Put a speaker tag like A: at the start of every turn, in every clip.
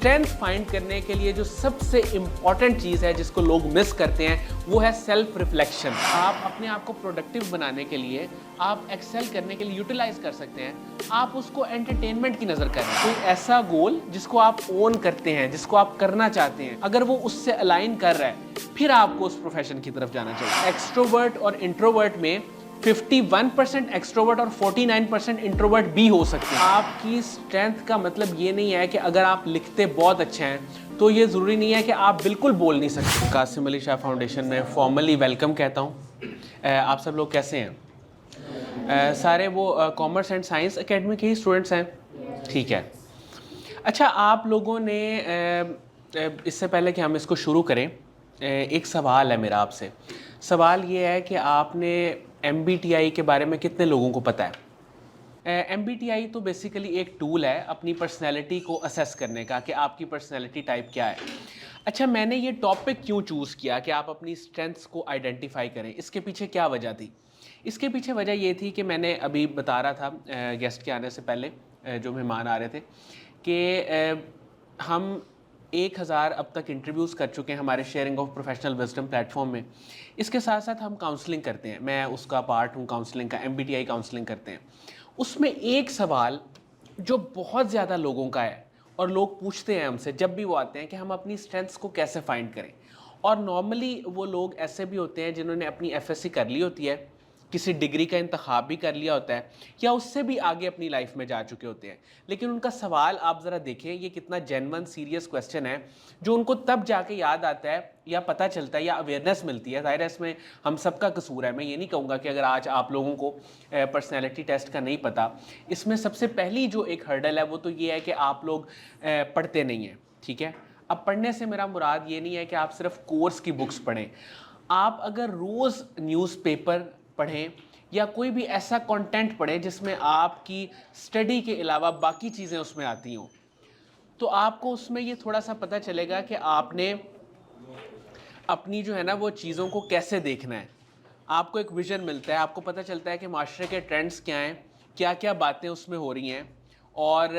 A: Strength find करने के लिए जो सबसे इंपॉर्टेंट चीज़ है जिसको लोग मिस करते हैं वो है सेल्फ रिफ्लेक्शन। आप अपने आप को प्रोडक्टिव बनाने के लिए, आप एक्सेल करने के लिए यूटिलाइज कर सकते हैं, आप उसको एंटरटेनमेंट की नज़र करें। कोई ऐसा गोल जिसको आप ओन करते हैं, जिसको आप करना चाहते हैं, अगर वो उससे अलाइन कर रहा है फिर आपको उस प्रोफेशन की तरफ जाना चाहिए। एक्सट्रोवर्ट और इंट्रोवर्ट में 51% एक्सट्रोवर्ट और 49% इंट्रोवर्ट भी हो सकते हैं। आपकी स्ट्रेंथ का मतलब ये नहीं है कि अगर आप लिखते बहुत अच्छे हैं तो ये ज़रूरी नहीं है कि आप बिल्कुल बोल नहीं सकते। कासिम अली शाह फाउंडेशन में फॉर्मली वेलकम कहता हूँ। आप सब लोग कैसे हैं? सारे वो कॉमर्स एंड साइंस एकेडमी के ही स्टूडेंट्स हैं, ठीक है। अच्छा, आप लोगों ने इससे पहले कि हम इसको शुरू करें, एक सवाल है मेरा आपसे। सवाल ये है कि आपने MBTI के बारे में कितने लोगों को पता है? MBTI तो बेसिकली एक टूल है अपनी पर्सनैलिटी को असेस करने का कि आपकी पर्सनैलिटी टाइप क्या है। अच्छा, मैंने ये टॉपिक क्यों चूज़ किया कि आप अपनी स्ट्रेंथ्स को आइडेंटिफाई करें, इसके पीछे क्या वजह थी? इसके पीछे वजह ये थी कि मैंने अभी बता रहा था गेस्ट के आने से पहले, जो मेहमान आ रहे थे, कि हम 1000 अब तक इंटरव्यूज़ कर चुके हैं हमारे sharing of professional wisdom platform में। इसके साथ साथ हम काउंसलिंग करते हैं, मैं उसका पार्ट हूँ काउंसलिंग का, MBTI काउंसलिंग करते हैं। उसमें एक सवाल जो बहुत ज़्यादा लोगों का है और लोग पूछते हैं हमसे जब भी वो आते हैं कि हम अपनी स्ट्रेंथ्स को कैसे फाइंड करें। और नॉर्मली वो लोग ऐसे भी होते हैं जिन्होंने अपनी FSC कर ली होती है, किसी डिग्री का इंतखाब भी कर लिया होता है, या उससे भी आगे अपनी लाइफ में जा चुके होते हैं, लेकिन उनका सवाल आप ज़रा देखें, ये कितना जेन्युइन सीरियस क्वेश्चन है जो उनको तब जाके याद आता है या पता चलता है या अवेयरनेस मिलती है। ज़ाहिर है इसमें हम सबका कसूर है। मैं ये नहीं कहूँगा कि अगर आज आप लोगों को पर्सनैलिटी टेस्ट का नहीं पता, इसमें सबसे पहली जो एक हर्डल है वो तो ये है कि आप लोग पढ़ते नहीं हैं, ठीक है। अब पढ़ने से मेरा मुराद ये नहीं है कि आप सिर्फ कोर्स की बुक्स पढ़ें। आप अगर रोज़ न्यूज़पेपर पढ़ें या कोई भी ऐसा कंटेंट पढ़ें जिसमें आपकी स्टडी के अलावा बाकी चीज़ें उसमें आती हों, तो आपको उसमें ये थोड़ा सा पता चलेगा कि आपने अपनी जो है ना वो चीज़ों को कैसे देखना है। आपको एक विज़न मिलता है, आपको पता चलता है कि माशरे के ट्रेंड्स क्या हैं, क्या क्या बातें उसमें हो रही हैं, और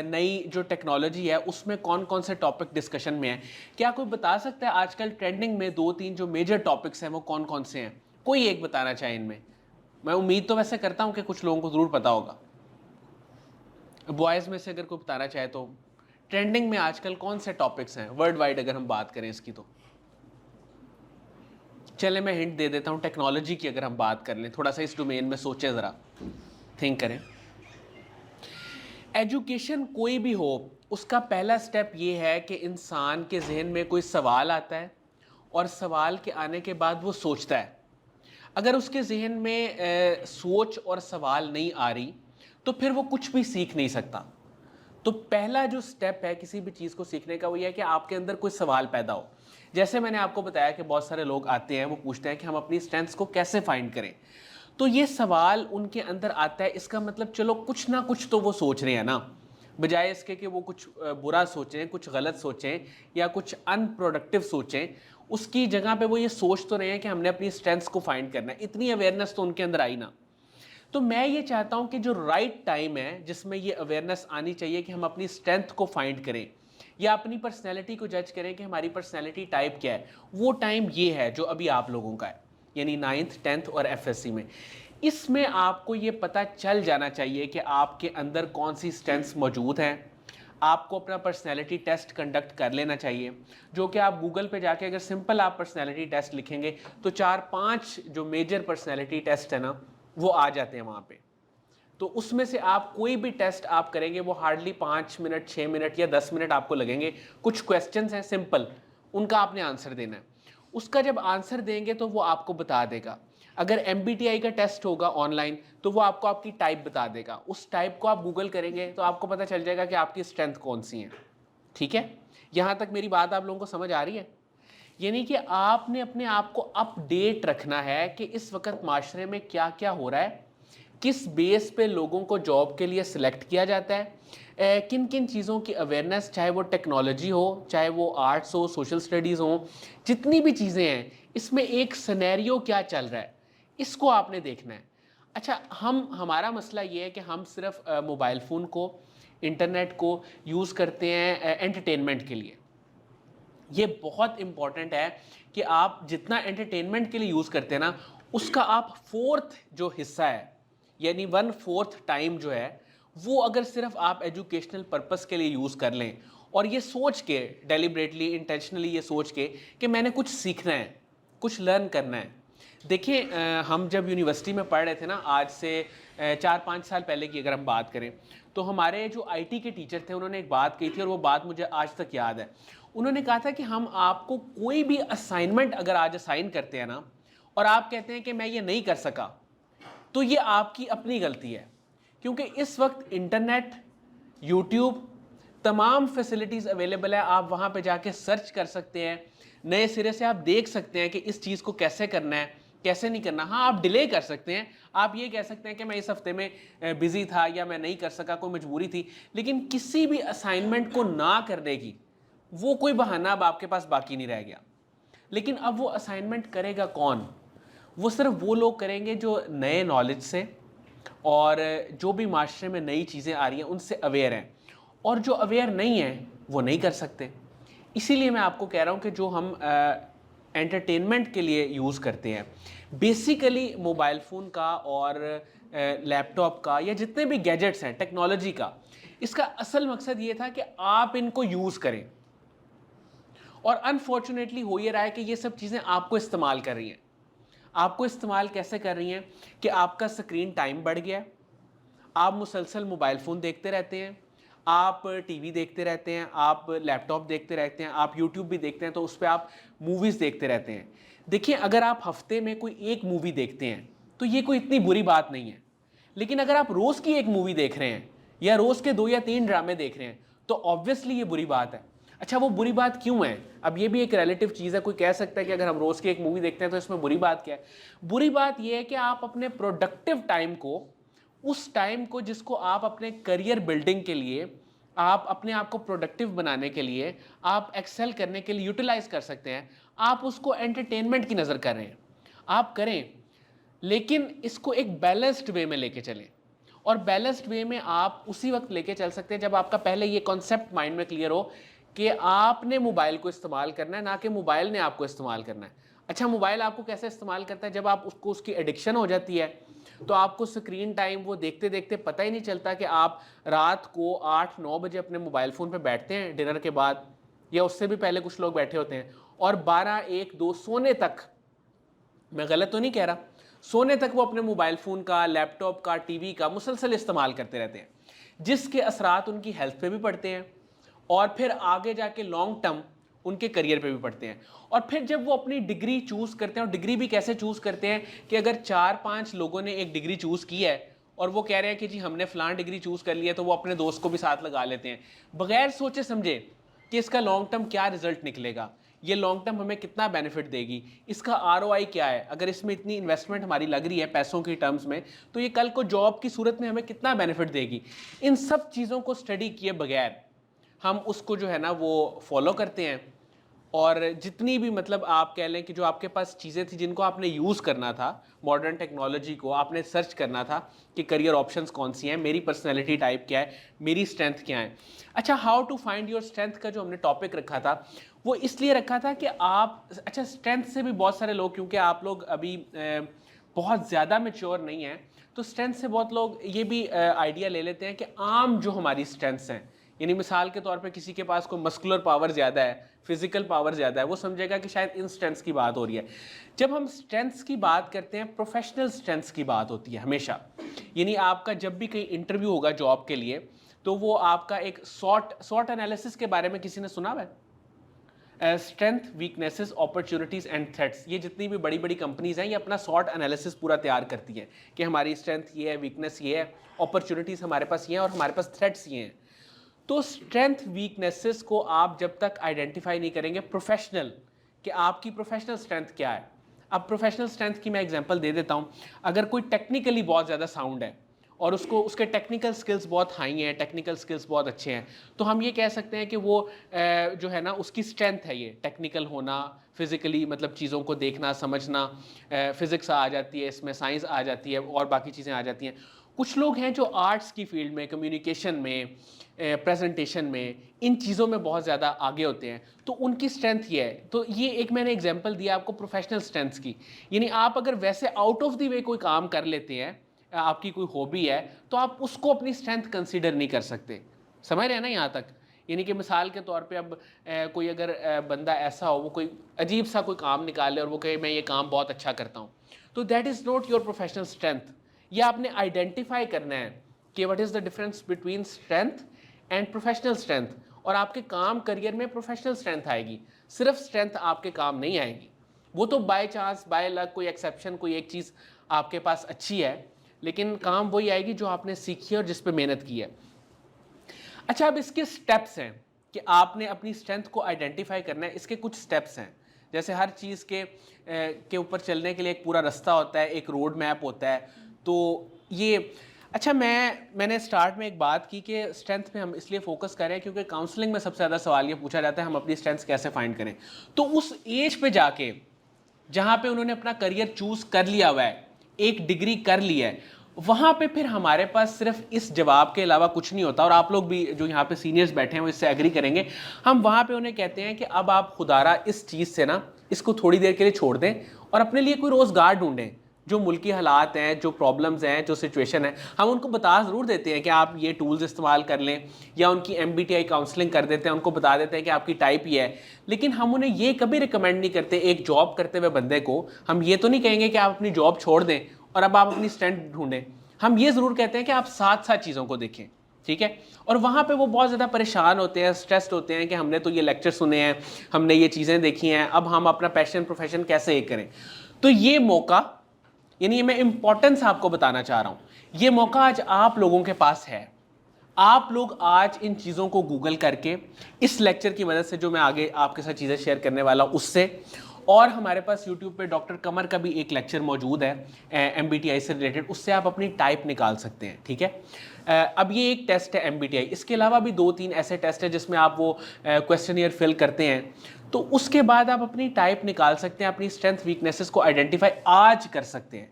A: नई जो टेक्नोलॉजी है उसमें कौन कौन से टॉपिक डिस्कशन में हैं। क्या कोई बता सकता है आजकल ट्रेंडिंग में 2-3 जो मेजर टॉपिक्स हैं वो कौन कौन से हैं? कोई एक बताना चाहे इनमें। मैं उम्मीद तो वैसे करता हूँ कि कुछ लोगों को ज़रूर पता होगा। बॉयज़ में से अगर कोई बताना चाहे तो ट्रेंडिंग में आजकल कौन से टॉपिक्स हैं वर्ल्ड वाइड, अगर हम बात करें इसकी तो? चले मैं हिंट दे देता हूँ, टेक्नोलॉजी की अगर हम बात कर लें, थोड़ा सा इस डोमेन में सोचें, ज़रा थिंक करें। एजुकेशन कोई भी हो, उसका पहला स्टेप ये है कि इंसान के जहन में कोई सवाल आता है और सवाल के आने के बाद वो सोचता है। अगर उसके जहन में सोच और सवाल नहीं आ रही तो फिर वो कुछ भी सीख नहीं सकता। तो पहला जो स्टेप है किसी भी चीज़ को सीखने का वो ये है कि आपके अंदर कोई सवाल पैदा हो। जैसे मैंने आपको बताया कि बहुत सारे लोग आते हैं, वो पूछते हैं कि हम अपनी स्ट्रेंथ्स को कैसे फाइंड करें। तो ये सवाल उनके अंदर आता है, इसका मतलब चलो कुछ ना कुछ तो वो सोच रहे हैं ना, बजाय इसके कि वो कुछ बुरा सोचें, कुछ गलत सोचें या कुछ अनप्रोडक्टिव सोचें, उसकी जगह पे वो ये सोच तो रहे हैं कि हमने अपनी स्ट्रेंथ्स को फाइंड करना है। इतनी अवेयरनेस तो उनके अंदर आई ना। तो मैं ये चाहता हूं कि जो राइट टाइम है जिसमें ये अवेयरनेस आनी चाहिए कि हम अपनी स्ट्रेंथ को फाइंड करें या अपनी पर्सनैलिटी को जज करें कि हमारी पर्सनैलिटी टाइप क्या है, वो टाइम ये है जो अभी आप लोगों का है, यानी 9th 10th और FSC में। इसमें आपको ये पता चल जाना चाहिए कि आपके अंदर कौन सी स्ट्रेंथ्स मौजूद हैं। आपको अपना पर्सनैलिटी टेस्ट कंडक्ट कर लेना चाहिए, जो कि आप गूगल पे जाके अगर सिंपल आप पर्सनैलिटी टेस्ट लिखेंगे तो 4-5 जो मेजर पर्सनैलिटी टेस्ट है ना वो आ जाते हैं वहाँ पे। तो उसमें से आप कोई भी टेस्ट आप करेंगे वो हार्डली 5 मिनट 6 मिनट या 10 मिनट आपको लगेंगे। कुछ क्वेश्चंस हैं सिंपल, उनका आपने आंसर देना है। उसका जब आंसर देंगे तो वो आपको बता देगा। अगर MBTI का टेस्ट होगा ऑनलाइन तो वो आपको आपकी टाइप बता देगा। उस टाइप को आप गूगल करेंगे तो आपको पता चल जाएगा कि आपकी स्ट्रेंथ कौन सी है। ठीक है, यहाँ तक मेरी बात आप लोगों को समझ आ रही है? यानी कि आपने अपने आप को अपडेट रखना है कि इस वक्त माशरे में क्या क्या हो रहा है, किस बेस पे लोगों को जॉब के लिए सिलेक्ट किया जाता है, किन किन चीज़ों की अवेयरनेस, चाहे वो टेक्नोलॉजी हो, चाहे वो आर्ट्स हो, सोशल स्टडीज़ हो, जितनी भी चीज़ें हैं इसमें एक सिनेरियो क्या चल रहा है, इसको आपने देखना है। अच्छा, हमारा मसला ये है कि हम सिर्फ मोबाइल फ़ोन को इंटरनेट को यूज़ करते हैं एंटरटेनमेंट के लिए। ये बहुत इंपॉर्टेंट है कि आप जितना एंटरटेनमेंट के लिए यूज़ करते हैं ना, उसका आप फोर्थ जो हिस्सा है, यानी 1/4 टाइम जो है, वो अगर सिर्फ आप एजुकेशनल पर्पस के लिए यूज़ कर लें और ये सोच के डेलिबरेटली इंटेंशनली ये सोच के कि मैंने कुछ सीखना है, कुछ लर्न करना है। देखिए हम जब यूनिवर्सिटी में पढ़ रहे थे ना, आज से 4-5 साल पहले की अगर हम बात करें, तो हमारे जो आईटी के टीचर थे उन्होंने एक बात कही थी और वो बात मुझे आज तक याद है। उन्होंने कहा था कि हम आपको कोई भी असाइनमेंट अगर आज असाइन करते हैं ना और आप कहते हैं कि मैं ये नहीं कर सका, तो ये आपकी अपनी गलती है, क्योंकि इस वक्त इंटरनेट, यूट्यूब, तमाम फैसिलिटीज़ अवेलेबल है। आप वहाँ पे जाके सर्च कर सकते हैं, नए सिरे से आप देख सकते हैं कि इस चीज़ को कैसे करना है, कैसे नहीं करना। हाँ, आप डिले कर सकते हैं, आप ये कह सकते हैं कि मैं इस हफ्ते में बिज़ी था या मैं नहीं कर सका, कोई मजबूरी थी, लेकिन किसी भी असाइनमेंट को ना करने की वो कोई बहाना अब आपके पास बाकी नहीं रह गया। लेकिन अब वो असाइनमेंट करेगा कौन? वो सिर्फ वो लोग करेंगे जो नए नॉलेज से और जो भी माशरे में नई चीज़ें आ रही हैं उनसे अवेयर हैं, और जो अवेयर नहीं हैं वो नहीं कर सकते। इसीलिए मैं आपको कह रहा हूँ कि जो हम एंटरटेनमेंट के लिए यूज़ करते हैं, बेसिकली मोबाइल फ़ोन का और लैपटॉप का या जितने भी गैजेट्स हैं टेक्नोलॉजी का, इसका असल मकसद ये था कि आप इनको यूज़ करें। और अनफॉर्चुनेटली हो ये रहा है कि ये सब चीज़ें आपको इस्तेमाल कर रही हैं। आपको इस्तेमाल कैसे कर रही हैं कि आपका स्क्रीन टाइम बढ़ गया, आप मुसलसल मोबाइल फ़ोन देखते रहते हैं, आप टीवी देखते रहते हैं, आप लैपटॉप देखते रहते हैं, आप यूट्यूब भी देखते हैं, तो उस पर आप मूवीज़ देखते रहते हैं। देखिए, अगर आप हफ्ते में कोई एक मूवी देखते हैं तो ये कोई इतनी बुरी बात नहीं है, लेकिन अगर आप रोज़ की एक मूवी देख रहे हैं या रोज़ के 2 या 3 ड्रामे देख रहे हैं तो ऑब्वियसली ये बुरी बात है। अच्छा, वो बुरी बात क्यों है? अब ये भी एक रिलेटिव चीज़ है। कोई कह सकता है कि अगर हम रोज़ की एक मूवी देखते हैं तो इसमें बुरी बात क्या है? बुरी बात ये है कि आप अपने प्रोडक्टिव टाइम को, उस टाइम को जिसको आप अपने करियर बिल्डिंग के लिए, आप अपने आप को प्रोडक्टिव बनाने के लिए, आप एक्सेल करने के लिए यूटिलाइज कर सकते हैं, आप उसको एंटरटेनमेंट की नज़र कर रहे हैं। आप करें, लेकिन इसको एक बैलेंस्ड वे में लेके चलें। और बैलेंस्ड वे में आप उसी वक्त लेके चल सकते हैं जब आपका पहले ये कॉन्सेप्ट माइंड में क्लियर हो कि आपने मोबाइल को इस्तेमाल करना है, ना कि मोबाइल ने आपको इस्तेमाल करना है। अच्छा, मोबाइल आपको कैसे इस्तेमाल करता है? जब आप उसको, उसकी एडिक्शन हो जाती है, तो आपको स्क्रीन टाइम वो देखते देखते पता ही नहीं चलता कि आप रात को 8-9 बजे अपने मोबाइल फ़ोन पे बैठते हैं डिनर के बाद, या उससे भी पहले कुछ लोग बैठे होते हैं, और 12-1-2 सोने तक, मैं गलत तो नहीं कह रहा, सोने तक वो अपने मोबाइल फ़ोन का, लैपटॉप का, टीवी का मुसलसल इस्तेमाल करते रहते हैं, जिसके असरात उनकी हेल्थ पे भी पड़ते हैं और फिर आगे जाके लॉन्ग टर्म उनके करियर पे भी पड़ते हैं। और फिर जब वो अपनी डिग्री चूज़ करते हैं, और डिग्री भी कैसे चूज़ करते हैं कि अगर 4-5 लोगों ने एक डिग्री चूज़ की है और वो कह रहे हैं कि जी हमने फ़लाँ डिग्री चूज़ कर लिया, तो वो अपने दोस्त को भी साथ लगा लेते हैं बगैर सोचे समझे कि इसका लॉन्ग टर्म क्या रिजल्ट निकलेगा, ये लॉन्ग टर्म हमें कितना बेनिफिट देगी, इसका आरओआई क्या है, अगर इसमें इतनी इन्वेस्टमेंट हमारी लग रही है पैसों की टर्म्स में, तो ये कल को जॉब की सूरत में हमें कितना बेनिफिट देगी। इन सब चीज़ों को स्टडी किए बगैर हम उसको जो है ना वो फॉलो करते हैं, और जितनी भी मतलब आप कह लें कि जो आपके पास चीज़ें थी जिनको आपने यूज़ करना था, मॉडर्न टेक्नोलॉजी को आपने सर्च करना था कि करियर ऑप्शंस कौन सी हैं, मेरी पर्सनैलिटी टाइप क्या है, मेरी स्ट्रेंथ क्या है। अच्छा, how to find your strength का जो हमने टॉपिक रखा था, वो इसलिए रखा था कि आप, अच्छा स्ट्रेंथ से भी बहुत सारे लोग, क्योंकि आप लोग अभी बहुत ज़्यादा मेच्योर नहीं हैं, तो स्ट्रेंथ से बहुत लोग ये भी आइडिया ले लेते हैं कि आम जो हमारी स्ट्रेंथ्स हैं, यानी मिसाल के तौर पे किसी के पास कोई मस्कुलर पावर ज़्यादा है, फिजिकल पावर ज़्यादा है, वो समझेगा कि शायद इन स्ट्रेंथ्स की बात हो रही है। जब हम स्ट्रेंथ्स की बात करते हैं, प्रोफेशनल स्ट्रेंथ्स की बात होती है हमेशा। यानी आपका जब भी कहीं इंटरव्यू होगा जॉब के लिए, तो वो आपका एक सॉट एनालिसिस के बारे में किसी ने सुना हुआ है? Strength, weaknesses, opportunities and threats, ये जितनी भी बड़ी बड़ी कंपनीज़ हैं ये अपना सॉट एनालिसिस पूरा तैयार करती हैं कि हमारी स्ट्रेंथ ये है, वीकनेस ये है, अपॉर्चुनिटीज़ हमारे पास ये हैं और हमारे पास थ्रेट्स ये हैं। तो स्ट्रेंथ वीकनेसेस को आप जब तक आइडेंटिफाई नहीं करेंगे प्रोफेशनल, कि आपकी प्रोफेशनल स्ट्रेंथ क्या है। अब प्रोफेशनल स्ट्रेंथ की मैं एग्जांपल दे देता हूँ। अगर कोई टेक्निकली बहुत ज़्यादा साउंड है और उसको, उसके टेक्निकल स्किल्स बहुत हाई हैं, टेक्निकल स्किल्स बहुत अच्छे हैं, तो हम ये कह सकते हैं कि वो जो है ना उसकी स्ट्रेंथ है ये टेक्निकल होना, फिज़िकली मतलब चीज़ों को देखना समझना, फिज़िक्स आ जाती है इसमें, साइंस आ जाती है और बाकी चीज़ें आ जाती हैं। कुछ लोग हैं जो आर्ट्स की फील्ड में, कम्युनिकेशन में प्रेजेंटेशन में, इन चीज़ों में बहुत ज़्यादा आगे होते हैं, तो उनकी स्ट्रेंथ ये है। तो ये एक मैंने एग्जांपल दिया आपको प्रोफेशनल स्ट्रेंथ्स की, यानी आप अगर वैसे आउट ऑफ द वे कोई काम कर लेते हैं, आपकी कोई हॉबी है, तो आप उसको अपनी स्ट्रेंथ कंसीडर नहीं कर सकते। समझ रहे हैं ना यहाँ तक? यानी कि मिसाल के तौर पे अब कोई अगर बंदा ऐसा हो, वो कोई अजीब सा कोई काम निकाले और वो कहे मैं ये काम बहुत अच्छा करता हूँ, तो that is not your professional strength. ये आपने आइडेंटिफाई करना है कि what is the difference between strength and professional strength, और आपके काम करियर में प्रोफेशनल स्ट्रेंथ आएगी, सिर्फ स्ट्रेंथ आपके काम नहीं आएगी। वो तो बाय चांस, बाय लक, कोई एक्सेप्शन, कोई एक चीज़ आपके पास अच्छी है, लेकिन काम वही आएगी जो आपने सीखी है और जिस पे मेहनत की है। अच्छा, अब इसके स्टेप्स हैं कि आपने अपनी स्ट्रेंथ को आइडेंटिफाई करना है। इसके कुछ स्टेप्स हैं, जैसे हर चीज़ के ऊपर चलने के लिए एक पूरा रास्ता होता है, एक रोड मैप होता है। तो ये अच्छा, मैंने स्टार्ट में एक बात की कि स्ट्रेंथ पे हम इसलिए फोकस करें क्योंकि काउंसलिंग में सबसे ज़्यादा सवाल ये पूछा जाता है हम अपनी स्ट्रेंथ कैसे फाइंड करें। तो उस एज पे जाके जहाँ पे उन्होंने अपना करियर चूज़ कर लिया हुआ है, एक डिग्री कर ली है, वहाँ पे फिर हमारे पास सिर्फ इस जवाब के अलावा कुछ नहीं होता। और आप लोग भी जो यहाँ पे सीनियर्स बैठे हैं वो इससे एग्री करेंगे। हम वहाँ पे उन्हें कहते हैं कि अब आप खुदारा इस चीज़ से ना इसको थोड़ी देर के लिए छोड़ दें और अपने लिए कोई रोज़गार ढूंढें। जो मुल्की हालात हैं, जो प्रॉब्लम्स हैं, जो सिचुएशन है, हम उनको बता ज़रूर देते हैं कि आप ये टूल्स इस्तेमाल कर लें, या उनकी MBTI काउंसलिंग कर देते हैं, उनको बता देते हैं कि आपकी टाइप ये है। लेकिन हम उन्हें ये कभी रिकमेंड नहीं करते, एक जॉब करते हुए बंदे को हम ये तो नहीं कहेंगे कि आप अपनी जॉब छोड़ दें और अब आप अपनी स्ट्रेंथ ढूंढें। हम ये ज़रूर कहते हैं कि आप साथ साथ चीज़ों को देखें, ठीक है। और वहाँ पे वो बहुत ज़्यादा परेशान होते हैं, स्ट्रेस्ड होते हैं कि हमने तो ये लेक्चर सुने हैं, हमने ये चीज़ें देखी हैं, अब हम अपना पैशन प्रोफेशन कैसे ये करें। तो ये मौका, यानी मैं इंपॉर्टेंस आपको बताना चाह रहा हूँ, ये मौका आज आप लोगों के पास है। आप लोग आज इन चीज़ों को गूगल करके, इस लेक्चर की मदद से जो मैं आगे आपके साथ चीज़ें शेयर करने वाला हूँ उससे, और हमारे पास YouTube पे डॉक्टर कमर का भी एक लेक्चर मौजूद है MBTI से रिलेटेड, उससे आप अपनी टाइप निकाल सकते हैं, ठीक है। अब ये एक टेस्ट है MBTI, इसके अलावा भी 2-3 ऐसे टेस्ट है जिसमें आप वो क्वेश्चनियर फिल करते हैं, तो उसके बाद आप अपनी टाइप निकाल सकते हैं, अपनी स्ट्रेंथ वीकनेसेस को आइडेंटिफाई आज कर सकते हैं।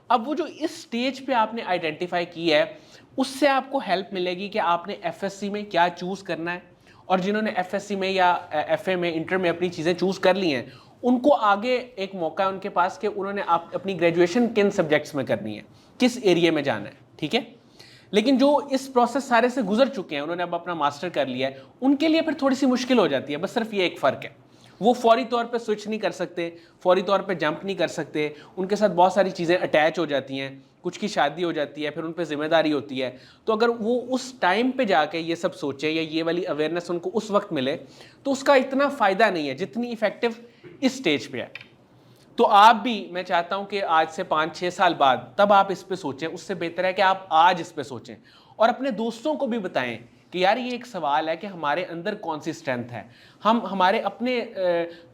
A: अब वो जो इस स्टेज पे आपने आइडेंटिफाई की है, उससे आपको हेल्प मिलेगी कि आपने FSC में क्या चूज़ करना है, और जिन्होंने FSC में या FA में, इंटर में अपनी चीज़ें चूज़ कर ली हैं, उनको आगे एक मौका है उनके पास कि उन्होंने आप अपनी ग्रेजुएशन किन सब्जेक्ट्स में करनी है, किस एरिया में जाना है, ठीक है। लेकिन जो इस प्रोसेस सारे से गुजर चुके हैं, उन्होंने अब अपना मास्टर कर लिया है, उनके लिए फिर थोड़ी सी मुश्किल हो जाती है। बस सिर्फ ये एक फ़र्क है, वो फौरी तौर पे स्विच नहीं कर सकते, फौरी तौर पे जंप नहीं कर सकते, उनके साथ बहुत सारी चीज़ें अटैच हो जाती हैं, कुछ की शादी हो जाती है, फिर उन पर जिम्मेदारी होती है। तो अगर वो उस टाइम पे जाके ये सब सोचे या ये वाली अवेयरनेस उनको उस वक्त मिले, तो उसका इतना फ़ायदा नहीं है जितनी इफेक्टिव इस स्टेज पे है। तो आप भी, मैं चाहता हूं कि आज से 5-6 साल बाद तब आप इस पे सोचें, उससे बेहतर है कि आप आज इस पे सोचें और अपने दोस्तों को भी बताएं कि यार ये एक सवाल है कि हमारे अंदर कौन सी स्ट्रेंथ है, हम हमारे अपने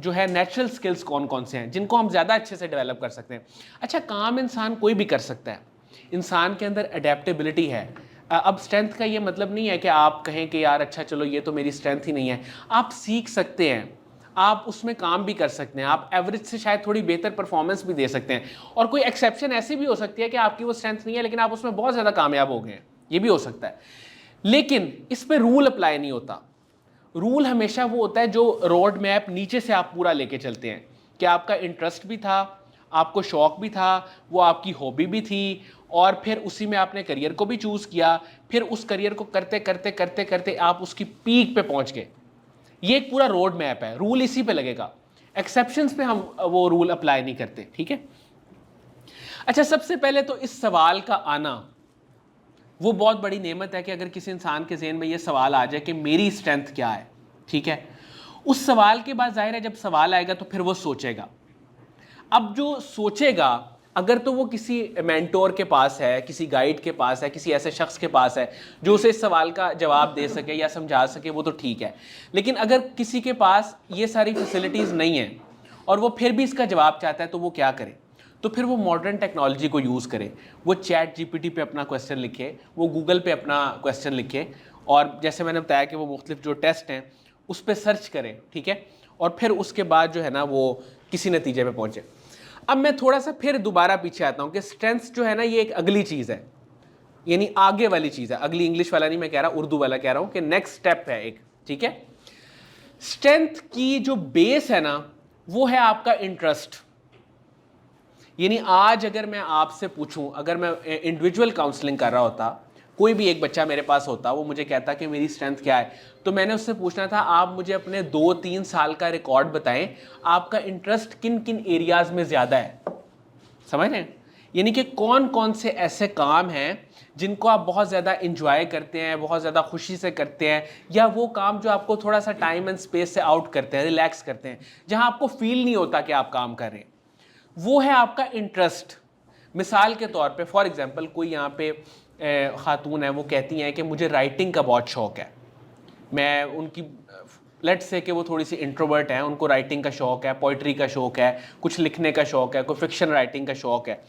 A: जो है नेचुरल स्किल्स कौन कौन से हैं जिनको हम ज़्यादा अच्छे से डेवलप कर सकते हैं। अच्छा, काम इंसान कोई भी कर सकता है, इंसान के अंदर अडेप्टेबिलिटी है। अब स्ट्रेंथ का ये मतलब नहीं है कि आप कहें कि यार अच्छा चलो ये तो मेरी स्ट्रेंथ ही नहीं है। आप सीख सकते हैं, आप उसमें काम भी कर सकते हैं, आप एवरेज से शायद थोड़ी बेहतर परफॉर्मेंस भी दे सकते हैं, और कोई एक्सेप्शन ऐसी भी हो सकती है कि आपकी वो स्ट्रेंथ नहीं है लेकिन आप उसमें बहुत ज़्यादा कामयाब हो गए हैं, ये भी हो सकता है। लेकिन इस पर रूल अप्लाई नहीं होता। रूल हमेशा वो होता है जो रोड मैप नीचे से आप पूरा लेके चलते हैं, कि आपका इंटरेस्ट भी था, आपको शौक भी था, वो आपकी हॉबी भी थी, और फिर उसी में आपने करियर को भी चूज़ किया, फिर उस करियर को करते करते करते करते आप उसकी पीक पे पहुंच गए। ये एक पूरा रोड मैप है, रूल इसी पे लगेगा, एक्सेप्शंस पे हम वो रूल अप्लाई नहीं करते, ठीक है। अच्छा, सबसे पहले तो इस सवाल का आना वो बहुत बड़ी नेमत है कि अगर किसी इंसान के ज़हन में ये सवाल आ जाए कि मेरी स्ट्रेंथ क्या है, ठीक है। उस सवाल के बाद जाहिर है जब सवाल आएगा तो फिर वो सोचेगा। अब जो सोचेगा, अगर तो वो किसी मेंटोर के पास है, किसी गाइड के पास है, किसी ऐसे शख्स के पास है जो उसे इस सवाल का जवाब दे सके या समझा सके, वो तो ठीक है। लेकिन अगर किसी के पास ये सारी फैसिलिटीज़ नहीं है और वो फिर भी इसका जवाब चाहता है, तो वो क्या करे? तो फिर वो मॉडर्न टेक्नोलॉजी को यूज़ करे, वो चैट GPT पे अपना क्वेश्चन लिखे, वो गूगल पे अपना क्वेश्चन लिखे, और जैसे मैंने बताया कि वो मुख्तलिफ जो टेस्ट हैं उस पर सर्च करें, ठीक है, और फिर उसके बाद जो है ना वो किसी नतीजे पे पहुँचे। अब मैं थोड़ा सा फिर दोबारा पीछे आता हूँ कि स्ट्रेंथ्स जो है ना ये एक अगली चीज़ है। यानी आगे वाली चीज है, अगली इंग्लिश वाला नहीं मैं कह रहा, उर्दू वाला कह रहा हूं कि नेक्स्ट स्टेप है एक, ठीक है। स्ट्रेंथ की जो बेस है ना वो है आपका इंटरेस्ट। यानी आज अगर मैं आपसे पूछूं, अगर मैं इंडिविजुअल काउंसलिंग कर रहा होता, कोई भी एक बच्चा मेरे पास होता, वो मुझे कहता कि मेरी स्ट्रेंथ क्या है, तो मैंने उससे पूछना था आप मुझे अपने 2-3 साल का रिकॉर्ड बताएं, आपका इंटरेस्ट किन किन एरियाज में ज़्यादा है। समझ रहे हैं? यानी कि कौन कौन से ऐसे काम हैं जिनको आप बहुत ज़्यादा इंजॉय करते हैं, बहुत ज़्यादा खुशी से करते हैं, या वो काम जो आपको थोड़ा सा टाइम एंड स्पेस से आउट करते हैं, रिलैक्स करते हैं, जहां आपको फील नहीं होता कि आप काम कर रहे हैं, वो है आपका इंटरेस्ट। मिसाल के तौर पे फॉर एग्जांपल कोई यहाँ पे खातून है, वो कहती हैं कि मुझे राइटिंग का बहुत शौक़ है। मैं उनकी लेट्स से कि वो थोड़ी सी इंट्रोवर्ट है, उनको राइटिंग का शौक़ है, पोइट्री का शौक़ है, कुछ लिखने का शौक़ है, कोई फिक्शन राइटिंग का शौक़ है।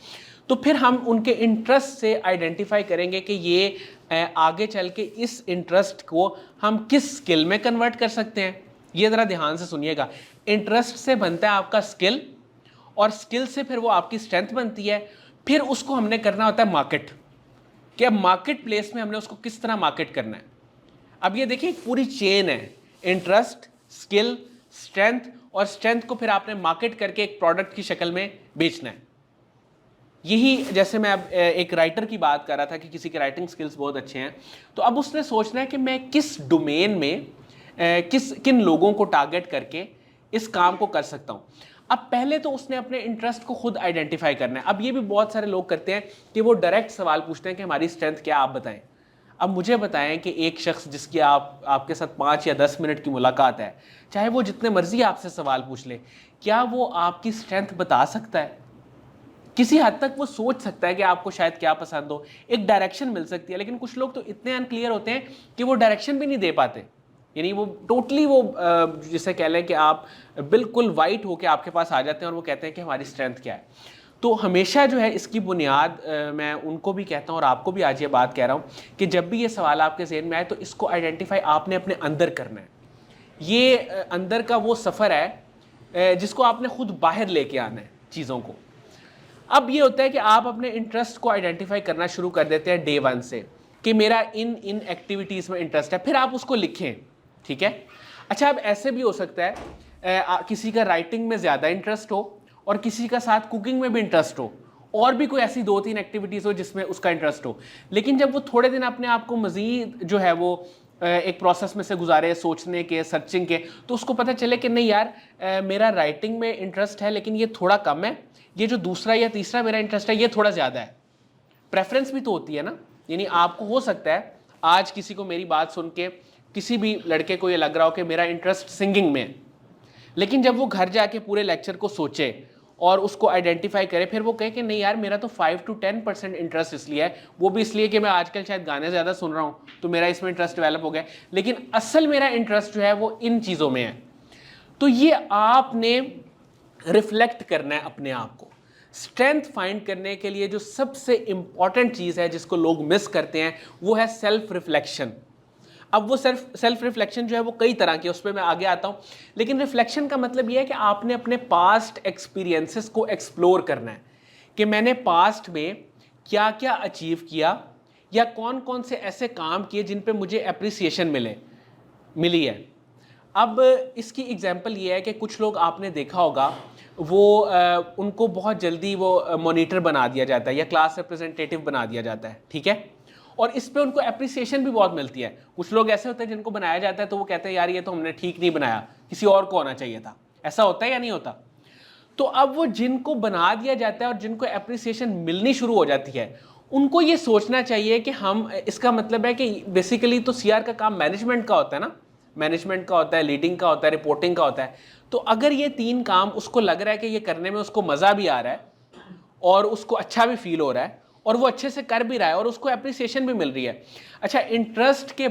A: तो फिर हम उनके इंटरेस्ट से आइडेंटिफाई करेंगे कि ये आगे चल के इस इंटरेस्ट को हम किस स्किल में कन्वर्ट कर सकते हैं। ये ज़रा ध्यान से सुनिएगा, इंटरेस्ट से बनता है आपका स्किल, और स्किल से फिर वो आपकी स्ट्रेंथ बनती है। फिर उसको हमने करना होता है मार्केट, कि अब मार्केट प्लेस में हमने उसको किस तरह मार्केट करना है। अब ये देखिए एक पूरी चेन है, इंटरेस्ट, स्किल, स्ट्रेंथ, और स्ट्रेंथ को फिर आपने मार्केट करके एक प्रोडक्ट की शक्ल में बेचना है। यही जैसे मैं अब एक राइटर की बात कर रहा था कि किसी के राइटिंग स्किल्स बहुत अच्छे हैं, तो अब उसने सोचना है कि मैं किस डोमेन में किन लोगों को टारगेट करके इस काम को कर सकता हूँ। अब पहले तो उसने अपने इंटरेस्ट को खुद आइडेंटिफाई करना है। अब ये भी बहुत सारे लोग करते हैं कि वो डायरेक्ट सवाल पूछते हैं कि हमारी स्ट्रेंथ क्या, आप बताएं। अब मुझे बताएं कि एक शख्स जिसकी आपके साथ 5 या 10 मिनट की मुलाकात है, चाहे वो जितने मर्जी आपसे सवाल पूछ ले, क्या वो आपकी स्ट्रेंथ बता सकता है? किसी हद तक वो सोच सकता है कि आपको शायद क्या पसंद हो, एक डायरेक्शन मिल सकती है। लेकिन कुछ लोग तो इतने अनक्लियर होते हैं कि वो डायरेक्शन भी नहीं दे पाते। यानी वो टोटली वो जिसे कह लें कि आप बिल्कुल वाइट होके आपके पास आ जाते हैं और वो कहते हैं कि हमारी स्ट्रेंथ क्या है। तो हमेशा जो है इसकी बुनियाद मैं उनको भी कहता हूँ और आपको भी आज ये बात कह रहा हूँ कि जब भी ये सवाल आपके ज़हन में आए तो इसको आइडेंटिफाई आपने अपने अंदर करना है। ये अंदर का वो सफ़र है जिसको आपने खुद बाहर लेके आना है चीज़ों को। अब ये होता है कि आप अपने इंटरेस्ट को आइडेंटिफाई करना शुरू कर देते हैं डे 1 से कि मेरा इन एक्टिविटीज़ में इंटरेस्ट है, फिर आप उसको लिखें, ठीक है। अच्छा, अब ऐसे भी हो सकता है किसी का राइटिंग में ज़्यादा इंटरेस्ट हो और किसी का साथ कुकिंग में भी इंटरेस्ट हो, और भी कोई ऐसी 2-3 एक्टिविटीज़ हो जिसमें उसका इंटरेस्ट हो। लेकिन जब वो थोड़े दिन अपने आप को मज़ीद जो है वो एक प्रोसेस में से गुजारे, सोचने के, सर्चिंग के, तो उसको पता चले कि नहीं यार मेरा राइटिंग में इंटरेस्ट है लेकिन ये थोड़ा कम है, ये जो दूसरा या तीसरा मेरा इंटरेस्ट है ये थोड़ा ज़्यादा है। प्रेफरेंस भी तो होती है ना। यानी आपको हो सकता है आज किसी को मेरी बात सुन के, किसी भी लड़के को ये लग रहा हो कि मेरा इंटरेस्ट सिंगिंग में है, लेकिन जब वो घर जाके पूरे लेक्चर को सोचे और उसको आइडेंटिफाई करे, फिर वो कहे कि नहीं यार मेरा तो 5 to 10% इंटरेस्ट इसलिए है, वो भी इसलिए कि मैं आजकल शायद गाने ज़्यादा सुन रहा हूँ तो मेरा इसमें इंटरेस्ट डेवलप हो गया, लेकिन असल मेरा इंटरेस्ट जो है वो इन चीज़ों में है। तो ये आपने रिफ्लेक्ट करना है अपने आप को। स्ट्रेंथ फाइंड करने के लिए जो सबसे इंपॉर्टेंट चीज़ है जिसको लोग मिस करते हैं वो है सेल्फ रिफ्लेक्शन। अब वो सेल्फ रिफ्लेक्शन जो है वो कई तरह की, उस पर मैं आगे आता हूँ। लेकिन रिफ्लेक्शन का मतलब ये है कि आपने अपने पास्ट एक्सपीरियंसेस को एक्सप्लोर करना है कि मैंने पास्ट में क्या क्या अचीव किया या कौन कौन से ऐसे काम किए जिन पे मुझे अप्रिसिएशन मिली है। अब इसकी एग्जांपल ये है कि कुछ लोग आपने देखा होगा वो उनको बहुत जल्दी वो मॉनिटर बना दिया जाता है या क्लास रिप्रेजेंटेटिव बना दिया जाता है, ठीक है, और इस पे उनको अप्रिसिएशन भी बहुत मिलती है। कुछ लोग ऐसे होते हैं जिनको बनाया जाता है तो वो कहते हैं यार ये तो हमने ठीक नहीं बनाया, किसी और को होना चाहिए था। ऐसा होता है या नहीं होता? तो अब वो जिनको बना दिया जाता है और जिनको अप्रिसिएशन मिलनी शुरू हो जाती है, उनको ये सोचना चाहिए कि हम, इसका मतलब है कि बेसिकली तो सीआर का काम मैनेजमेंट का होता है ना, मैनेजमेंट का होता है, लीडिंग का होता है, रिपोर्टिंग का होता है। तो अगर ये 3 काम उसको लग रहा है कि ये करने में उसको मज़ा भी आ रहा है और उसको अच्छा भी फील हो रहा है और वो अच्छे से कर भी रहा है और उसको अप्रिसिएशन भी मिल रही है। अच्छा, इंटरेस्ट के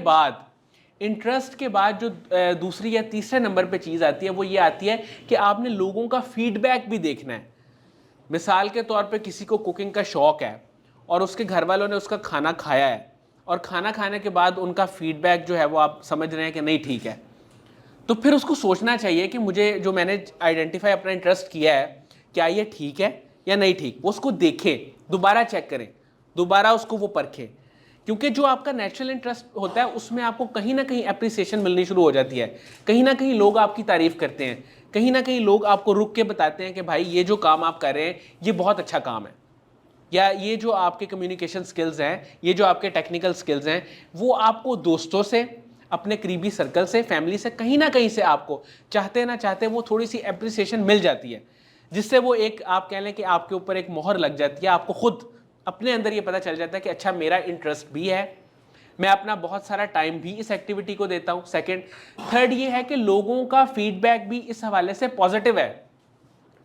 A: बाद जो दूसरी या तीसरे नंबर पे चीज़ आती है वो ये आती है कि आपने लोगों का फीडबैक भी देखना है। मिसाल के तौर पे किसी को कुकिंग का शौक़ है और उसके घर वालों ने उसका खाना खाया है और खाना खाने के बाद उनका फीडबैक जो है वो आप समझ रहे हैं कि नहीं ठीक है, तो फिर उसको सोचना चाहिए कि मुझे जो मैंने आइडेंटिफाई अपना इंटरेस्ट किया है क्या ये ठीक है या नहीं ठीक। वो उसको देखें, दोबारा चेक करें, दोबारा उसको वो परखें। क्योंकि जो आपका नेचुरल इंटरेस्ट होता है उसमें आपको कहीं ना कहीं एप्रिसिएशन मिलनी शुरू हो जाती है, कहीं ना कहीं लोग आपकी तारीफ करते हैं, कहीं ना कहीं लोग आपको रुक के बताते हैं कि भाई ये जो काम आप कर रहे हैं ये बहुत अच्छा काम है, या ये जो आपके कम्युनिकेशन स्किल्स हैं, ये जो आपके टेक्निकल स्किल्स हैं, वो आपको दोस्तों से, अपने करीबी सर्कल से, फैमिली से, कहीं ना कहीं से आपको चाहते ना चाहते वो थोड़ी सी एप्रिसिएशन मिल जाती है, जिससे वो एक आप कह लें कि आपके ऊपर एक मोहर लग जाती है। आपको खुद अपने अंदर ये पता चल जाता है कि अच्छा मेरा इंटरेस्ट भी है, मैं अपना बहुत सारा टाइम भी इस एक्टिविटी को देता हूँ। सेकंड, थर्ड ये है कि लोगों का फीडबैक भी इस हवाले से पॉजिटिव है,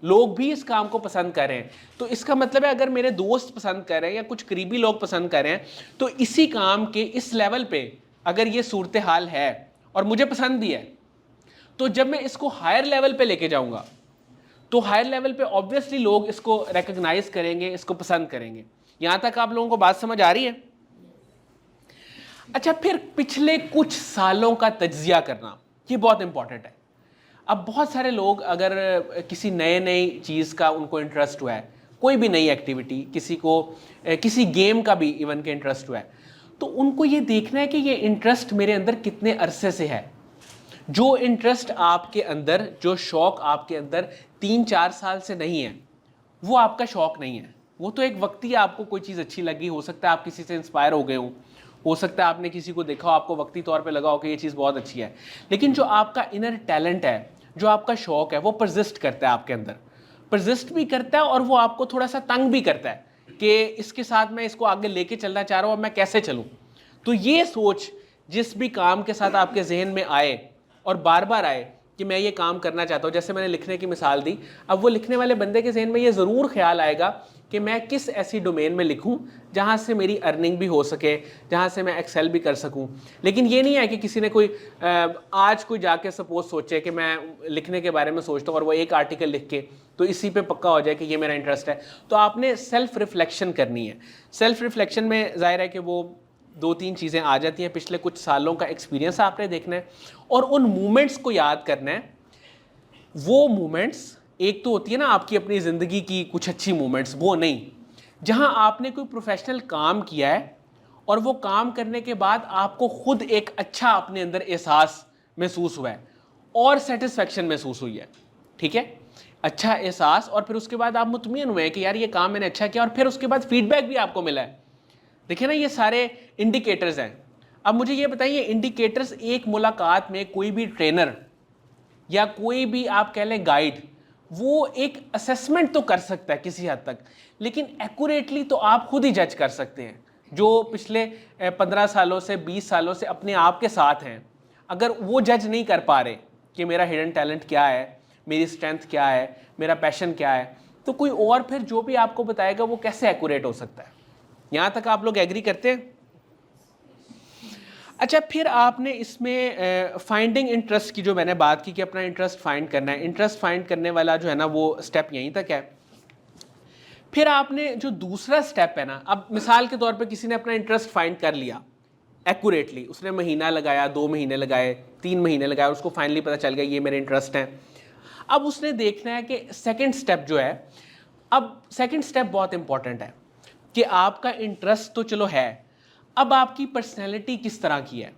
A: लोग भी इस काम को पसंद कर रहे हैं। तो इसका मतलब है अगर मेरे दोस्त पसंद कर रहे हैं या कुछ करीबी लोग पसंद कर रहे हैं, तो इसी काम के इस लेवल पे अगर ये सूरत हाल है और मुझे पसंद भी है, तो जब मैं इसको हायर लेवल पे लेके जाऊंगा तो हायर लेवल पे ऑब्वियसली लोग इसको रिकॉग्नाइज करेंगे, इसको पसंद करेंगे। यहां तक आप लोगों को बात समझ आ रही है? अच्छा, फिर पिछले कुछ सालों का तज्जिया करना, ये बहुत इंपॉर्टेंट है। अब बहुत सारे लोग अगर किसी नई चीज़ का उनको इंटरेस्ट हुआ है, कोई भी नई एक्टिविटी, किसी को किसी गेम का भी इवन के इंटरेस्ट हुआ है, तो उनको ये देखना है कि ये इंटरेस्ट मेरे अंदर कितने अरसे से है। जो इंटरेस्ट आपके अंदर, जो शौक़ आपके अंदर 3-4 साल से नहीं है, वो आपका शौक़ नहीं है, वो तो एक वक्ती आपको कोई चीज़ अच्छी लगी, हो सकता है आप किसी से इंस्पायर हो गए हो सकता है आपने किसी को देखा हो, आपको वक्ती तौर पे लगा हो कि ये चीज़ बहुत अच्छी है। लेकिन जो आपका इनर टैलेंट है, जो आपका शौक़ है, वो परसिस्ट करता है आपके अंदर, परसिस्ट भी करता है और वो आपको थोड़ा सा तंग भी करता है कि इसके साथ मैं इसको आगे लेके चलना चाह रहा हूँ, अब मैं कैसे चलूँ। तो ये सोच जिस भी काम के साथ आपके जहन में आए और बार बार आए कि मैं ये काम करना चाहता हूँ, जैसे मैंने लिखने की मिसाल दी, अब वो लिखने वाले बंदे के जहन में ये ज़रूर ख्याल आएगा कि मैं किस ऐसी डोमेन में लिखूं जहां से मेरी अर्निंग भी हो सके, जहां से मैं एक्सेल भी कर सकूं। लेकिन ये नहीं है कि किसी ने कोई आज कोई जाके सपोज सोचे कि मैं लिखने के बारे में सोचता हूँ और वो एक आर्टिकल लिख के तो इसी पे पक्का हो जाए कि ये मेरा इंटरेस्ट है। तो आपने सेल्फ रिफ्लेक्शन करनी है। सेल्फ रिफ्लेक्शन में जाहिर है कि वो 2-3 चीज़ें आ जाती हैं, पिछले कुछ सालों का एक्सपीरियंस आपने देखना है और उन मोमेंट्स को याद करना है। वो मोमेंट्स, एक तो होती है ना आपकी अपनी ज़िंदगी की कुछ अच्छी मोमेंट्स, वो नहीं, जहां आपने कोई प्रोफेशनल काम किया है और वो काम करने के बाद आपको खुद एक अच्छा अपने अंदर एहसास महसूस हुआ है और सेटिस्फेक्शन महसूस हुई है, ठीक है, अच्छा एहसास, और फिर उसके बाद आप मुतमईन हुए हैं कि यार ये काम मैंने अच्छा किया, और फिर उसके बाद फीडबैक भी आपको मिला है। देखिए ना, ये सारे इंडिकेटर्स हैं। अब मुझे ये बताइए, इंडिकेटर्स एक मुलाकात में कोई भी ट्रेनर या कोई भी आप कह लें गाइड, वो एक असेसमेंट तो कर सकता है किसी हद तक, लेकिन एक्यूरेटली तो आप खुद ही जज कर सकते हैं। जो पिछले 15 सालों से 20 सालों से अपने आप के साथ हैं, अगर वो जज नहीं कर पा रहे कि मेरा हिडन टैलेंट क्या है, मेरी स्ट्रेंथ क्या है, मेरा पैशन क्या है, तो कोई और फिर जो भी आपको बताएगा वो कैसे एक्यूरेट हो सकता है। यहाँ तक आप लोग एग्री करते हैं? अच्छा, फिर आपने इसमें फाइंडिंग इंटरेस्ट की जो मैंने बात की कि अपना इंटरेस्ट फाइंड करना है, इंटरेस्ट फाइंड करने वाला जो है ना वो स्टेप यहीं तक है। फिर आपने जो दूसरा स्टेप है ना, अब मिसाल के तौर पे किसी ने अपना इंटरेस्ट फाइंड कर लिया एक्यूरेटली, उसने महीना लगाया, 2 महीने लगाए, 3 महीने लगाए, उसको फाइनली पता चल गया ये मेरे इंटरेस्ट हैं। अब उसने देखना है कि सेकेंड स्टेप जो है, अब सेकेंड स्टेप बहुत इंपॉर्टेंट है कि आपका इंटरेस्ट तो चलो है, अब आपकी पर्सनैलिटी किस तरह की है।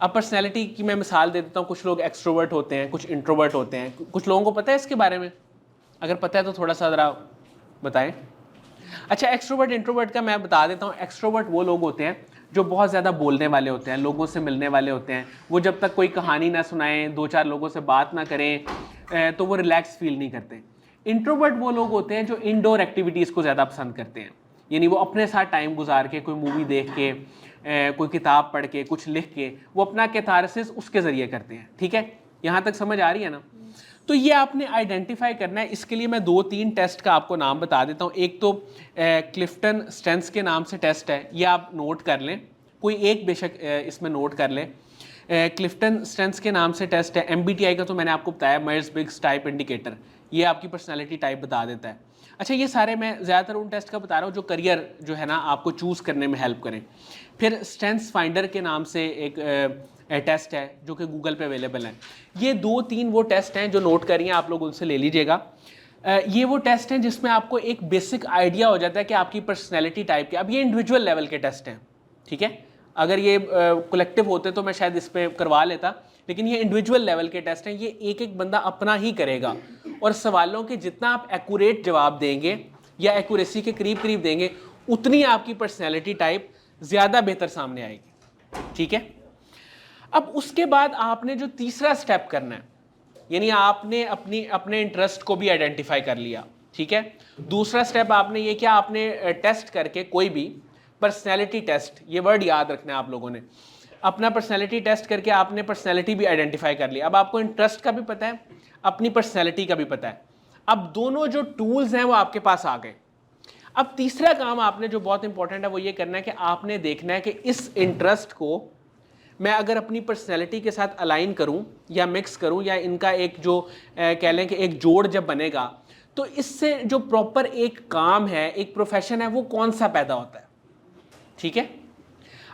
A: अब पर्सनैलिटी की मैं मिसाल दे देता हूँ, कुछ लोग एक्सट्रोवर्ट होते हैं, कुछ इंट्रोवर्ट होते हैं, कुछ लोगों को पता है इसके बारे में? अगर पता है तो थोड़ा सा ज़रा बताएं। अच्छा, एक्सट्रोवर्ट इंट्रोवर्ट का मैं बता देता हूँ। एक्सट्रोवर्ट वो लोग होते हैं जो बहुत ज़्यादा बोलने वाले होते हैं, लोगों से मिलने वाले होते हैं, वो जब तक कोई कहानी ना सुनाएं, 2-4 लोगों से बात ना करें तो वो रिलैक्स फील नहीं करते। इंट्रोवर्ट वो लोग होते हैं जो इंडोर एक्टिविटीज़ को ज़्यादा पसंद करते हैं, यानी वो अपने साथ टाइम गुजार के, कोई मूवी देख के, कोई किताब पढ़ के, कुछ लिख के, वो अपना कैथारसिस उसके ज़रिए करते हैं। ठीक है, यहाँ तक समझ आ रही है ना? तो ये आपने आइडेंटिफाई करना है। इसके लिए मैं 2-3 टेस्ट का आपको नाम बता देता हूँ। एक तो क्लिफ्टन स्ट्रेंथ्स के नाम से टेस्ट है, ये आप नोट कर लें, कोई एक बेशक इसमें नोट कर लें। क्लिफ्टन स्ट्रेंथ्स के नाम से टेस्ट है। MBTI का तो मैंने आपको बताया, मायर्स ब्रिग्स टाइप इंडिकेटर, ये आपकी पर्सनैलिटी टाइप बता देता है। अच्छा, ये सारे मैं ज़्यादातर उन टेस्ट का बता रहा हूँ जो करियर जो है ना आपको चूज़ करने में हेल्प करें। फिर स्ट्रेंथ्स फाइंडर के नाम से एक टेस्ट है जो कि गूगल पे अवेलेबल है। ये 2-3 वो टेस्ट हैं जो नोट करिए, आप लोग उनसे ले लीजिएगा। ये वो टेस्ट हैं जिसमें आपको एक बेसिक आइडिया हो जाता है कि आपकी पर्सनैलिटी टाइप क्या। अब ये इंडिविजुअल लेवल के टेस्ट हैं, ठीक है। अगर ये कलेक्टिव होते तो मैं शायद इस पर करवा लेता, लेकिन ये इंडिविजुअल लेवल के टेस्ट हैं, ये एक एक बंदा अपना ही करेगा और सवालों के जितना आप एक्यूरेट जवाब देंगे या एक्यूरेसी के करीब करीब देंगे उतनी आपकी पर्सनैलिटी टाइप ज़्यादा बेहतर सामने आएगी। ठीक है। अब उसके बाद आपने जो तीसरा स्टेप करना है, यानी आपने अपने इंटरेस्ट को भी आइडेंटिफाई कर लिया। ठीक है। दूसरा स्टेप आपने ये किया, आपने टेस्ट करके कोई भी पर्सनैलिटी टेस्ट, ये वर्ड याद रखना है आप लोगों ने, अपना पर्सनैलिटी टेस्ट करके आपने पर्सनैलिटी भी आइडेंटिफाई कर लिया। अब आपको इंटरेस्ट का भी पता है, अपनी पर्सनैलिटी का भी पता है। अब दोनों जो टूल्स हैं वो आपके पास आ गए। अब तीसरा काम आपने जो बहुत इंपॉर्टेंट है वो ये करना है कि आपने देखना है कि इस इंटरेस्ट को मैं अगर अपनी पर्सनैलिटी के साथ अलाइन करूं या मिक्स करूं या इनका एक जो कह लें कि एक जोड़ जब बनेगा तो इससे जो प्रॉपर एक काम है, एक प्रोफेशन है, वो कौन सा पैदा होता है। ठीक है।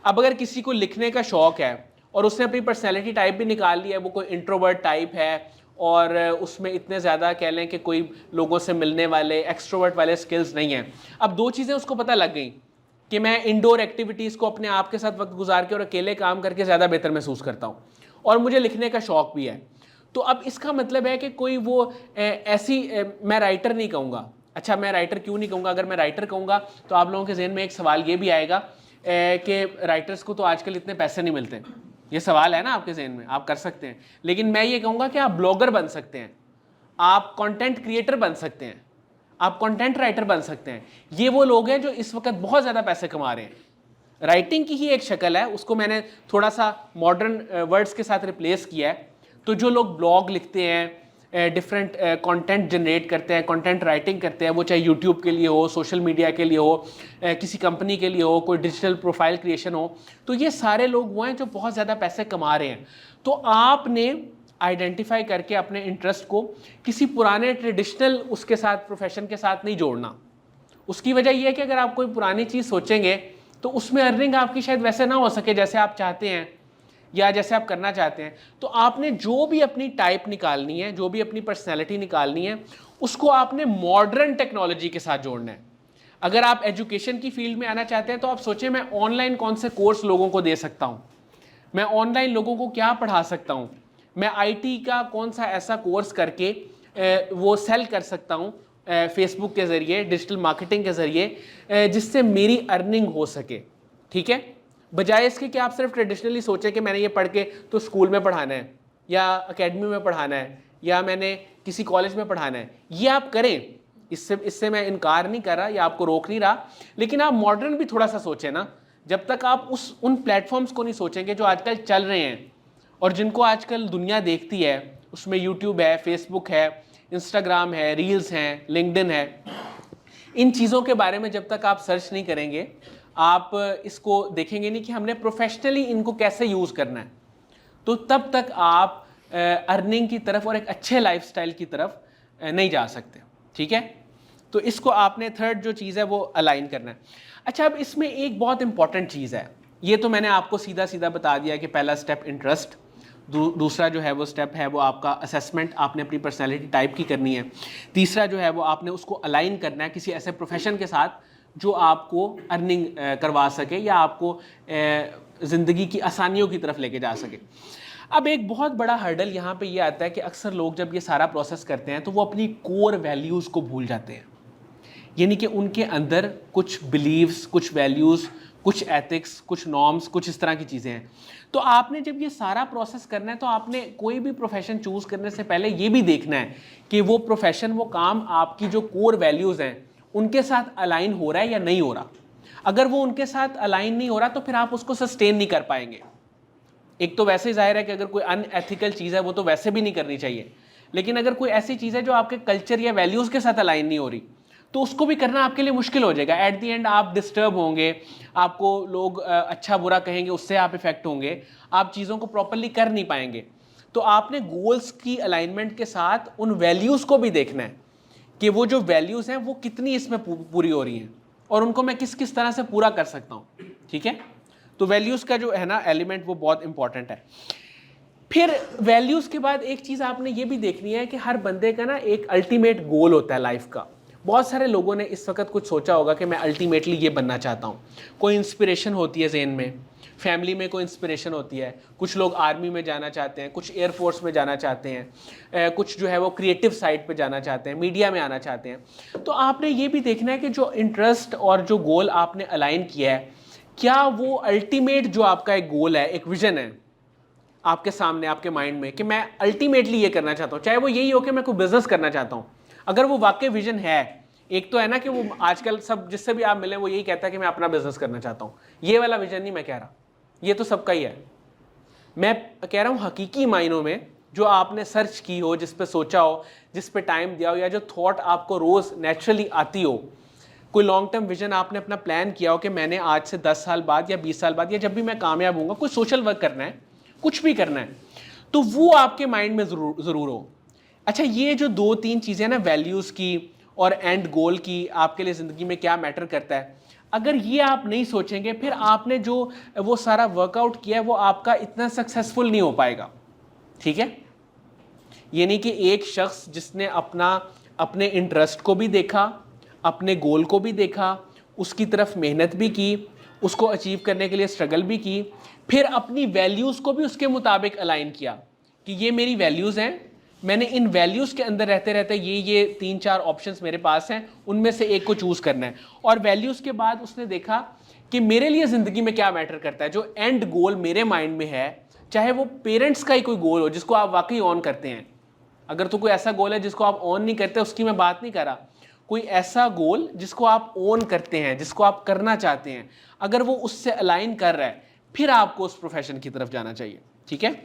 A: अब अगर किसी को लिखने का शौक है और उसने अपनी पर्सनैलिटी टाइप भी निकाल लिया है, वो कोई इंट्रोवर्ट टाइप है और उसमें इतने ज़्यादा कह लें कि कोई लोगों से मिलने वाले एक्सट्रोवर्ट वाले स्किल्स नहीं हैं। अब दो चीज़ें उसको पता लग गई कि मैं इंडोर एक्टिविटीज़ को अपने आप के साथ वक्त गुजार के और अकेले काम करके ज़्यादा बेहतर महसूस करता हूँ और मुझे लिखने का शौक़ भी है। तो अब इसका मतलब है कि कोई वो ऐसी मैं राइटर नहीं कहूँगा। अच्छा, मैं राइटर क्यों नहीं कहूँगा? अगर मैं राइटर कहूँगा तो आप लोगों के जहन में एक सवाल ये भी आएगा कि राइटर्स को तो आजकल इतने पैसे नहीं मिलते। ये सवाल है ना आपके जहन में, आप कर सकते हैं। लेकिन मैं ये कहूँगा कि आप ब्लॉगर बन सकते हैं, आप कंटेंट क्रिएटर बन सकते हैं, आप कंटेंट राइटर बन सकते हैं। ये वो लोग हैं जो इस वक्त बहुत ज़्यादा पैसे कमा रहे हैं। राइटिंग की ही एक शक्ल है, उसको मैंने थोड़ा सा मॉडर्न वर्ड्स के साथ रिप्लेस किया है। तो जो लोग ब्लॉग लिखते हैं, डिफरेंट कंटेंट जनरेट करते हैं, कंटेंट राइटिंग करते हैं, वो चाहे यूट्यूब के लिए हो, सोशल मीडिया के लिए हो, किसी कंपनी के लिए हो, कोई डिजिटल प्रोफाइल क्रिएशन हो, तो ये सारे लोग वो हैं जो बहुत ज़्यादा पैसे कमा रहे हैं। तो आपने आइडेंटिफाई करके अपने इंटरेस्ट को किसी पुराने ट्रेडिशनल उसके साथ प्रोफेशन के साथ नहीं जोड़ना। उसकी वजह यह है कि अगर आप कोई पुरानी चीज़ सोचेंगे तो उसमें अर्निंग आपकी शायद वैसे ना हो सके जैसे आप चाहते हैं या जैसे आप करना चाहते हैं। तो आपने जो भी अपनी टाइप निकालनी है, जो भी अपनी पर्सनैलिटी निकालनी है, उसको आपने मॉडर्न टेक्नोलॉजी के साथ जोड़ना है। अगर आप एजुकेशन की फील्ड में आना चाहते हैं तो आप सोचें मैं ऑनलाइन कौन से कोर्स लोगों को दे सकता हूँ, मैं ऑनलाइन लोगों को क्या पढ़ा सकता हूँ, मैं आईटी का कौन सा ऐसा कोर्स करके वो सेल कर सकता हूँ फेसबुक के ज़रिए, डिजिटल मार्केटिंग के ज़रिए, जिससे मेरी अर्निंग हो सके। ठीक है। बजाय इसके कि आप सिर्फ ट्रेडिशनली सोचें कि मैंने ये पढ़ के तो स्कूल में पढ़ाना है या एकेडमी में पढ़ाना है या मैंने किसी कॉलेज में पढ़ाना है। ये आप करें, इससे मैं इनकार नहीं कर रहा या आपको रोक नहीं रहा, लेकिन आप मॉडर्न भी थोड़ा सा सोचें ना। जब तक आप उन प्लेटफॉर्म्स को नहीं सोचेंगे जो आजकल चल रहे हैं और जिनको आजकल दुनिया देखती है, उसमें यूट्यूब है, फेसबुक है, इंस्टाग्राम है, रील्स हैं, लिंक्डइन है, इन चीज़ों के बारे में जब तक आप सर्च नहीं करेंगे, आप इसको देखेंगे नहीं कि हमने प्रोफेशनली इनको कैसे यूज़ करना है, तो तब तक आप अर्निंग की तरफ और एक अच्छे लाइफस्टाइल की तरफ नहीं जा सकते। ठीक है। तो इसको आपने थर्ड जो चीज़ है वो अलाइन करना है। अच्छा, अब इसमें एक बहुत इंपॉर्टेंट चीज़ है, ये तो मैंने आपको सीधा सीधा बता दिया कि पहला स्टेप इंटरेस्ट, दूसरा जो है वो स्टेप है वो आपका असेसमेंट, आपने अपनी पर्सनैलिटी टाइप की करनी है। तीसरा जो है वो आपने उसको अलाइन करना है किसी ऐसे प्रोफेशन के साथ जो आपको अर्निंग करवा सके या आपको ज़िंदगी की आसानियों की तरफ लेके जा सके। अब एक बहुत बड़ा हर्डल यहाँ पे ये आता है कि अक्सर लोग जब ये सारा प्रोसेस करते हैं तो वो अपनी कोर वैल्यूज़ को भूल जाते हैं, यानी कि उनके अंदर कुछ बिलीव्स, कुछ वैल्यूज़, कुछ एथिक्स, कुछ नॉर्म्स, कुछ इस तरह की चीज़ें हैं। तो आपने जब ये सारा प्रोसेस करना है तो आपने कोई भी प्रोफेशन चूज़ करने से पहले ये भी देखना है कि वो प्रोफेशन, वो काम आपकी जो कोर वैल्यूज़ हैं उनके साथ अलाइन हो रहा है या नहीं हो रहा। अगर वो उनके साथ अलाइन नहीं हो रहा तो फिर आप उसको सस्टेन नहीं कर पाएंगे। एक तो वैसे ही जाहिर है कि अगर कोई अनएथिकल चीज़ है वो तो वैसे भी नहीं करनी चाहिए, लेकिन अगर कोई ऐसी चीज़ है जो आपके कल्चर या वैल्यूज़ के साथ अलाइन नहीं हो रही तो उसको भी करना आपके लिए मुश्किल हो जाएगा। एट दी एंड आप डिस्टर्ब होंगे, आपको लोग अच्छा बुरा कहेंगे, उससे आप इफेक्ट होंगे, आप चीज़ों को प्रॉपरली कर नहीं पाएंगे। तो आपने गोल्स की अलाइनमेंट के साथ उन वैल्यूज़ को भी देखना है कि वो जो वैल्यूज़ हैं वो कितनी इसमें पूरी हो रही हैं और उनको मैं किस किस तरह से पूरा कर सकता हूँ। ठीक है। तो वैल्यूज़ का जो है ना एलिमेंट वो बहुत इंपॉर्टेंट है। फिर वैल्यूज़ के बाद एक चीज़ आपने ये भी देखनी है कि हर बंदे का ना एक अल्टीमेट गोल होता है लाइफ का। बहुत सारे लोगों ने इस वक्त कुछ सोचा होगा कि मैं अल्टीमेटली ये बनना चाहता हूँ। कोई इंस्पिरेशन होती है ज़हन में, फैमिली में कोई इंस्पिरेशन होती है, कुछ लोग आर्मी में जाना चाहते हैं, कुछ एयरफोर्स में जाना चाहते हैं, कुछ जो है वो क्रिएटिव साइड पे जाना चाहते हैं, मीडिया में आना चाहते हैं। तो आपने ये भी देखना है कि जो इंटरेस्ट और जो गोल आपने अलाइन किया है, क्या वो अल्टीमेट जो आपका एक गोल है, एक विजन है आपके सामने, आपके माइंड में, कि मैं अल्टीमेटली ये करना चाहता हूँ, चाहे वो यही हो कि मैं कोई बिजनेस करना चाहता हूँ। अगर वो वाकई विजन है, एक तो है ना कि वो आजकल सब जिससे भी आप मिले वो यही कहता है कि मैं अपना बिजनेस करना चाहता हूँ, ये वाला विजन नहीं मैं कह रहा, ये तो सबका ही है। मैं कह रहा हूँ हकीकी मायनों में जो आपने सर्च की हो, जिस पे सोचा हो, जिस पे टाइम दिया हो, या जो थॉट आपको रोज़ नेचुरली आती हो, कोई लॉन्ग टर्म विजन आपने अपना प्लान किया हो कि मैंने आज से 10 साल बाद या 20 साल बाद या जब भी मैं कामयाब हूँगा कोई सोशल वर्क करना है, कुछ भी करना है, तो वो आपके माइंड में ज़रूर हो। अच्छा, ये जो 2-3 चीज़ें ना, वैल्यूज़ की और एंड गोल की, आपके लिए ज़िंदगी में क्या मैटर करता है, अगर ये आप नहीं सोचेंगे, फिर आपने जो वो सारा वर्कआउट किया है वो आपका इतना सक्सेसफुल नहीं हो पाएगा। ठीक है, ये नहीं कि एक शख्स जिसने अपने इंटरेस्ट को भी देखा, अपने गोल को भी देखा, उसकी तरफ मेहनत भी की, उसको अचीव करने के लिए स्ट्रगल भी की, फिर अपनी वैल्यूज़ को भी उसके मुताबिक अलाइन किया कि ये मेरी वैल्यूज़ हैं, मैंने इन वैल्यूज़ के अंदर रहते रहते ये 3-4 ऑप्शंस मेरे पास हैं, उनमें से एक को चूज़ करना है। और वैल्यूज़ के बाद उसने देखा कि मेरे लिए ज़िंदगी में क्या मैटर करता है, जो एंड गोल मेरे माइंड में है, चाहे वो पेरेंट्स का ही कोई गोल हो जिसको आप वाकई ऑन करते हैं। अगर तो कोई ऐसा गोल है जिसको आप ऑन नहीं करते, उसकी मैं बात नहीं कर रहा, कोई ऐसा गोल जिसको आप ऑन करते हैं, जिसको आप करना चाहते हैं, अगर वो उससे अलाइन कर रहा है, फिर आपको उस प्रोफेशन की तरफ जाना चाहिए। ठीक है।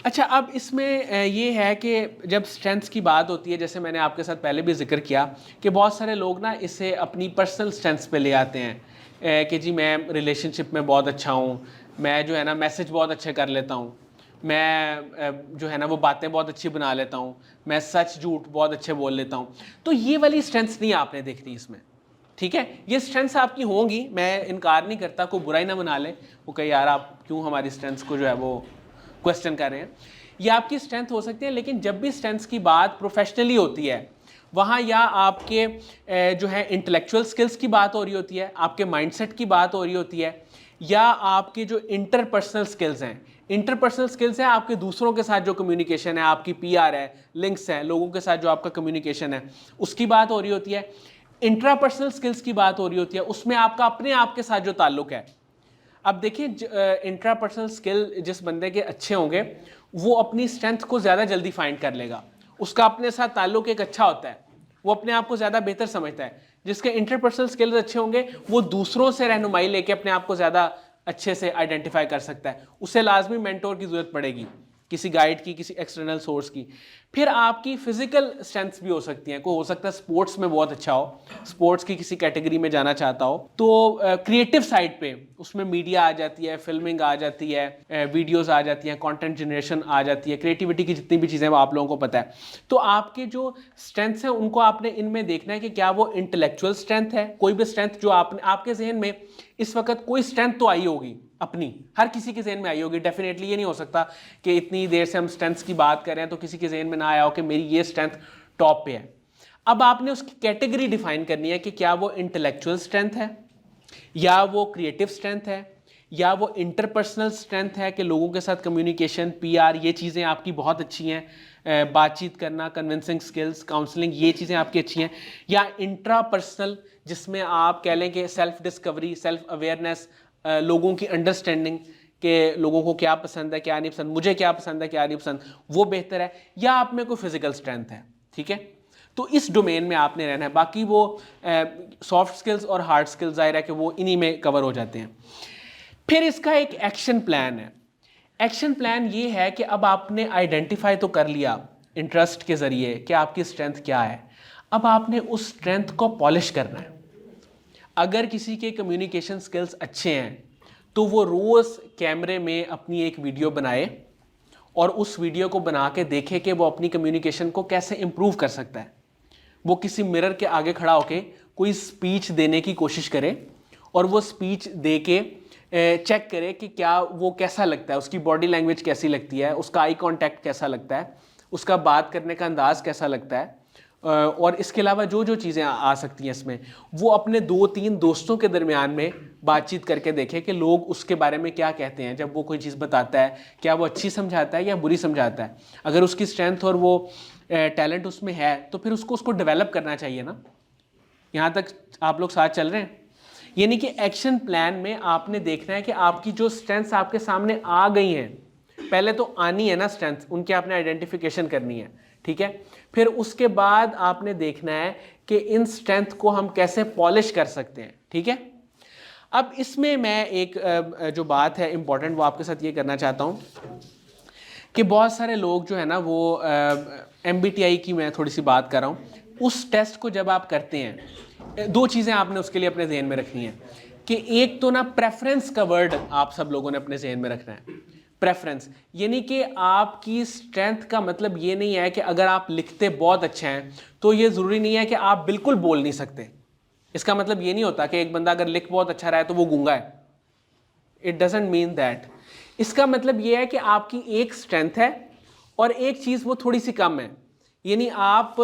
A: अच्छा, अब इसमें ये है कि जब स्ट्रेंथ्स की बात होती है, जैसे मैंने आपके साथ पहले भी जिक्र किया कि बहुत सारे लोग ना इसे अपनी पर्सनल स्ट्रेंथ्स पे ले आते हैं कि जी मैं रिलेशनशिप में बहुत अच्छा हूँ, मैं जो है ना मैसेज बहुत अच्छे कर लेता हूँ, मैं जो है ना वो बातें बहुत अच्छी बना लेता हूँ, मैं सच झूठ बहुत अच्छे बोल लेता हूँ। तो ये वाली स्ट्रेंथ्स नहीं आपने देखनी इसमें। ठीक है, ये स्ट्रेंथ्स आपकी होंगी, मैं इनकार नहीं करता, कोई बुराई ना बना ले, वो कहे यार आप क्यों हमारी स्ट्रेंथ्स को जो है वो क्वेश्चन कर रहे हैं। ये आपकी स्ट्रेंथ हो सकती है, लेकिन जब भी स्ट्रेंथ्स की बात प्रोफेशनली होती है, वहाँ या आपके जो है इंटेलेक्चुअल स्किल्स की बात हो रही होती है, आपके माइंडसेट की बात हो रही होती है, या आपके जो इंटरपर्सनल स्किल्स हैं, इंटरपर्सनल स्किल्स हैं आपके दूसरों के साथ जो कम्युनिकेशन है, आपकी पीआर है, लिंक्स हैं, लोगों के साथ जो आपका कम्युनिकेशन है, उसकी बात हो रही होती है। इंट्रापर्सनल स्किल्स की बात हो रही होती है, उसमें आपका अपने आप के साथ जो ताल्लुक है। अब देखिए, इंट्रापर्सनल स्किल जिस बंदे के अच्छे होंगे वो अपनी स्ट्रेंथ को ज़्यादा जल्दी फाइंड कर लेगा, उसका अपने साथ ताल्लुक एक अच्छा होता है, वो अपने आप को ज़्यादा बेहतर समझता है। जिसके इंटरपर्सनल स्किल्स अच्छे होंगे वो दूसरों से रहनुमाई लेके अपने आप को ज़्यादा अच्छे से आइडेंटिफाई कर सकता है, उसे लाजमी मेंटोर की ज़रूरत पड़ेगी, किसी गाइड की, किसी एक्सटर्नल सोर्स की। फिर आपकी फिजिकल स्ट्रेंथ्स भी हो सकती हैं, कोई हो सकता है स्पोर्ट्स में बहुत अच्छा हो, स्पोर्ट्स की किसी कैटेगरी में जाना चाहता हो, तो क्रिएटिव साइड पे उसमें मीडिया आ जाती है, फिल्मिंग आ जाती है, वीडियोस आ जाती हैं, कंटेंट जनरेशन आ जाती है, क्रिएटिविटी की जितनी भी चीज़ें वो आप लोगों को पता है। तो आपके जो स्ट्रेंथ्स हैं उनको आपने इनमें देखना है कि क्या वो इंटेलेक्चुअल स्ट्रेंथ है, कोई भी स्ट्रेंथ जो आपके जहन में इस वक्त कोई स्ट्रेंथ तो आई होगी अपनी, हर किसी के जहन में आई होगी डेफिनेटली। ये नहीं हो सकता कि इतनी देर से हम स्ट्रेंथ्स की बात कर रहे हैं तो किसी के जहन में ना आया हो कि मेरी ये स्ट्रेंथ टॉप पे है। अब आपने उसकी कैटेगरी डिफाइन करनी है कि क्या वो इंटेलेक्चुअल स्ट्रेंथ है, या वो क्रिएटिव स्ट्रेंथ है, या वो इंटरपर्सनल स्ट्रेंथ है कि लोगों के साथ कम्युनिकेशन, पीआर, ये चीज़ें आपकी बहुत अच्छी हैं, बातचीत करना, कन्विंसिंग स्किल्स, काउंसलिंग, ये चीज़ें आपकी अच्छी हैं, या इंट्रापर्सनल जिसमें आप कह लें कि सेल्फ डिस्कवरी, सेल्फ अवेयरनेस, लोगों की अंडरस्टैंडिंग कि लोगों को क्या पसंद है क्या नहीं पसंद, मुझे क्या पसंद है क्या नहीं पसंद, वो बेहतर है, या आप में कोई फिजिकल स्ट्रेंथ है। ठीक है, तो इस डोमेन में आपने रहना है। बाकी वो सॉफ्ट स्किल्स और हार्ड स्किल्स ज़ाहिर है कि वो इन्हीं में कवर हो जाते हैं। फिर इसका एक एक्शन प्लान है। एक्शन प्लान ये है कि अब आपने आइडेंटिफाई तो कर लिया इंटरेस्ट के ज़रिए कि आपकी स्ट्रेंथ क्या है, अब आपने उस स्ट्रेंथ को पॉलिश करना है। अगर किसी के कम्युनिकेशन स्किल्स अच्छे हैं तो वो रोज़ कैमरे में अपनी एक वीडियो बनाए और उस वीडियो को बना के देखे कि वो अपनी कम्युनिकेशन को कैसे इम्प्रूव कर सकता है। वो किसी मिरर के आगे खड़ा होके कोई स्पीच देने की कोशिश करे और वो स्पीच दे के चेक करे कि क्या वो कैसा लगता है, उसकी बॉडी लैंग्वेज कैसी लगती है, उसका आई कांटेक्ट कैसा लगता है, उसका बात करने का अंदाज़ कैसा लगता है, और इसके अलावा जो जो चीज़ें आ सकती हैं इसमें, वो अपने 2-3 दोस्तों के दरमियान में बातचीत करके देखें कि लोग उसके बारे में क्या कहते हैं जब वो कोई चीज़ बताता है, क्या वो अच्छी समझाता है या बुरी समझाता है। अगर उसकी स्ट्रेंथ और वो टैलेंट उसमें है तो फिर उसको डेवलप करना चाहिए ना। यहाँ तक आप लोग साथ चल रहे हैं? यानी कि एक्शन प्लान में आपने देखना है कि आपकी जो स्ट्रेंथ्स आपके सामने आ गई हैं, पहले तो आनी है ना स्ट्रेंथ, उनके आपने आइडेंटिफिकेशन करनी है, ठीक है। फिर उसके बाद आपने देखना है कि इन स्ट्रेंथ को हम कैसे पॉलिश कर सकते हैं, ठीक है। अब इसमें मैं एक जो बात है इंपॉर्टेंट वो आपके साथ ये करना चाहता हूँ कि बहुत सारे लोग जो है ना वो MBTI की मैं थोड़ी सी बात कर रहा हूँ। उस टेस्ट को जब आप करते हैं, दो चीज़ें आपने उसके लिए अपने जहन में रखनी है कि एक तो ना प्रेफरेंस का वर्ड आप सब लोगों ने अपने जहन में रखना है। प्रेफरेंस यानी कि आपकी स्ट्रेंथ का मतलब ये नहीं है कि अगर आप लिखते बहुत अच्छे हैं तो ये ज़रूरी नहीं है कि आप बिल्कुल बोल नहीं सकते। इसका मतलब ये नहीं होता कि एक बंदा अगर लिख बहुत अच्छा रहा है तो वो गूंगा है। It doesn't mean that. इसका मतलब ये है कि आपकी एक स्ट्रेंथ है और एक चीज़ वो थोड़ी सी कम है। यानी आप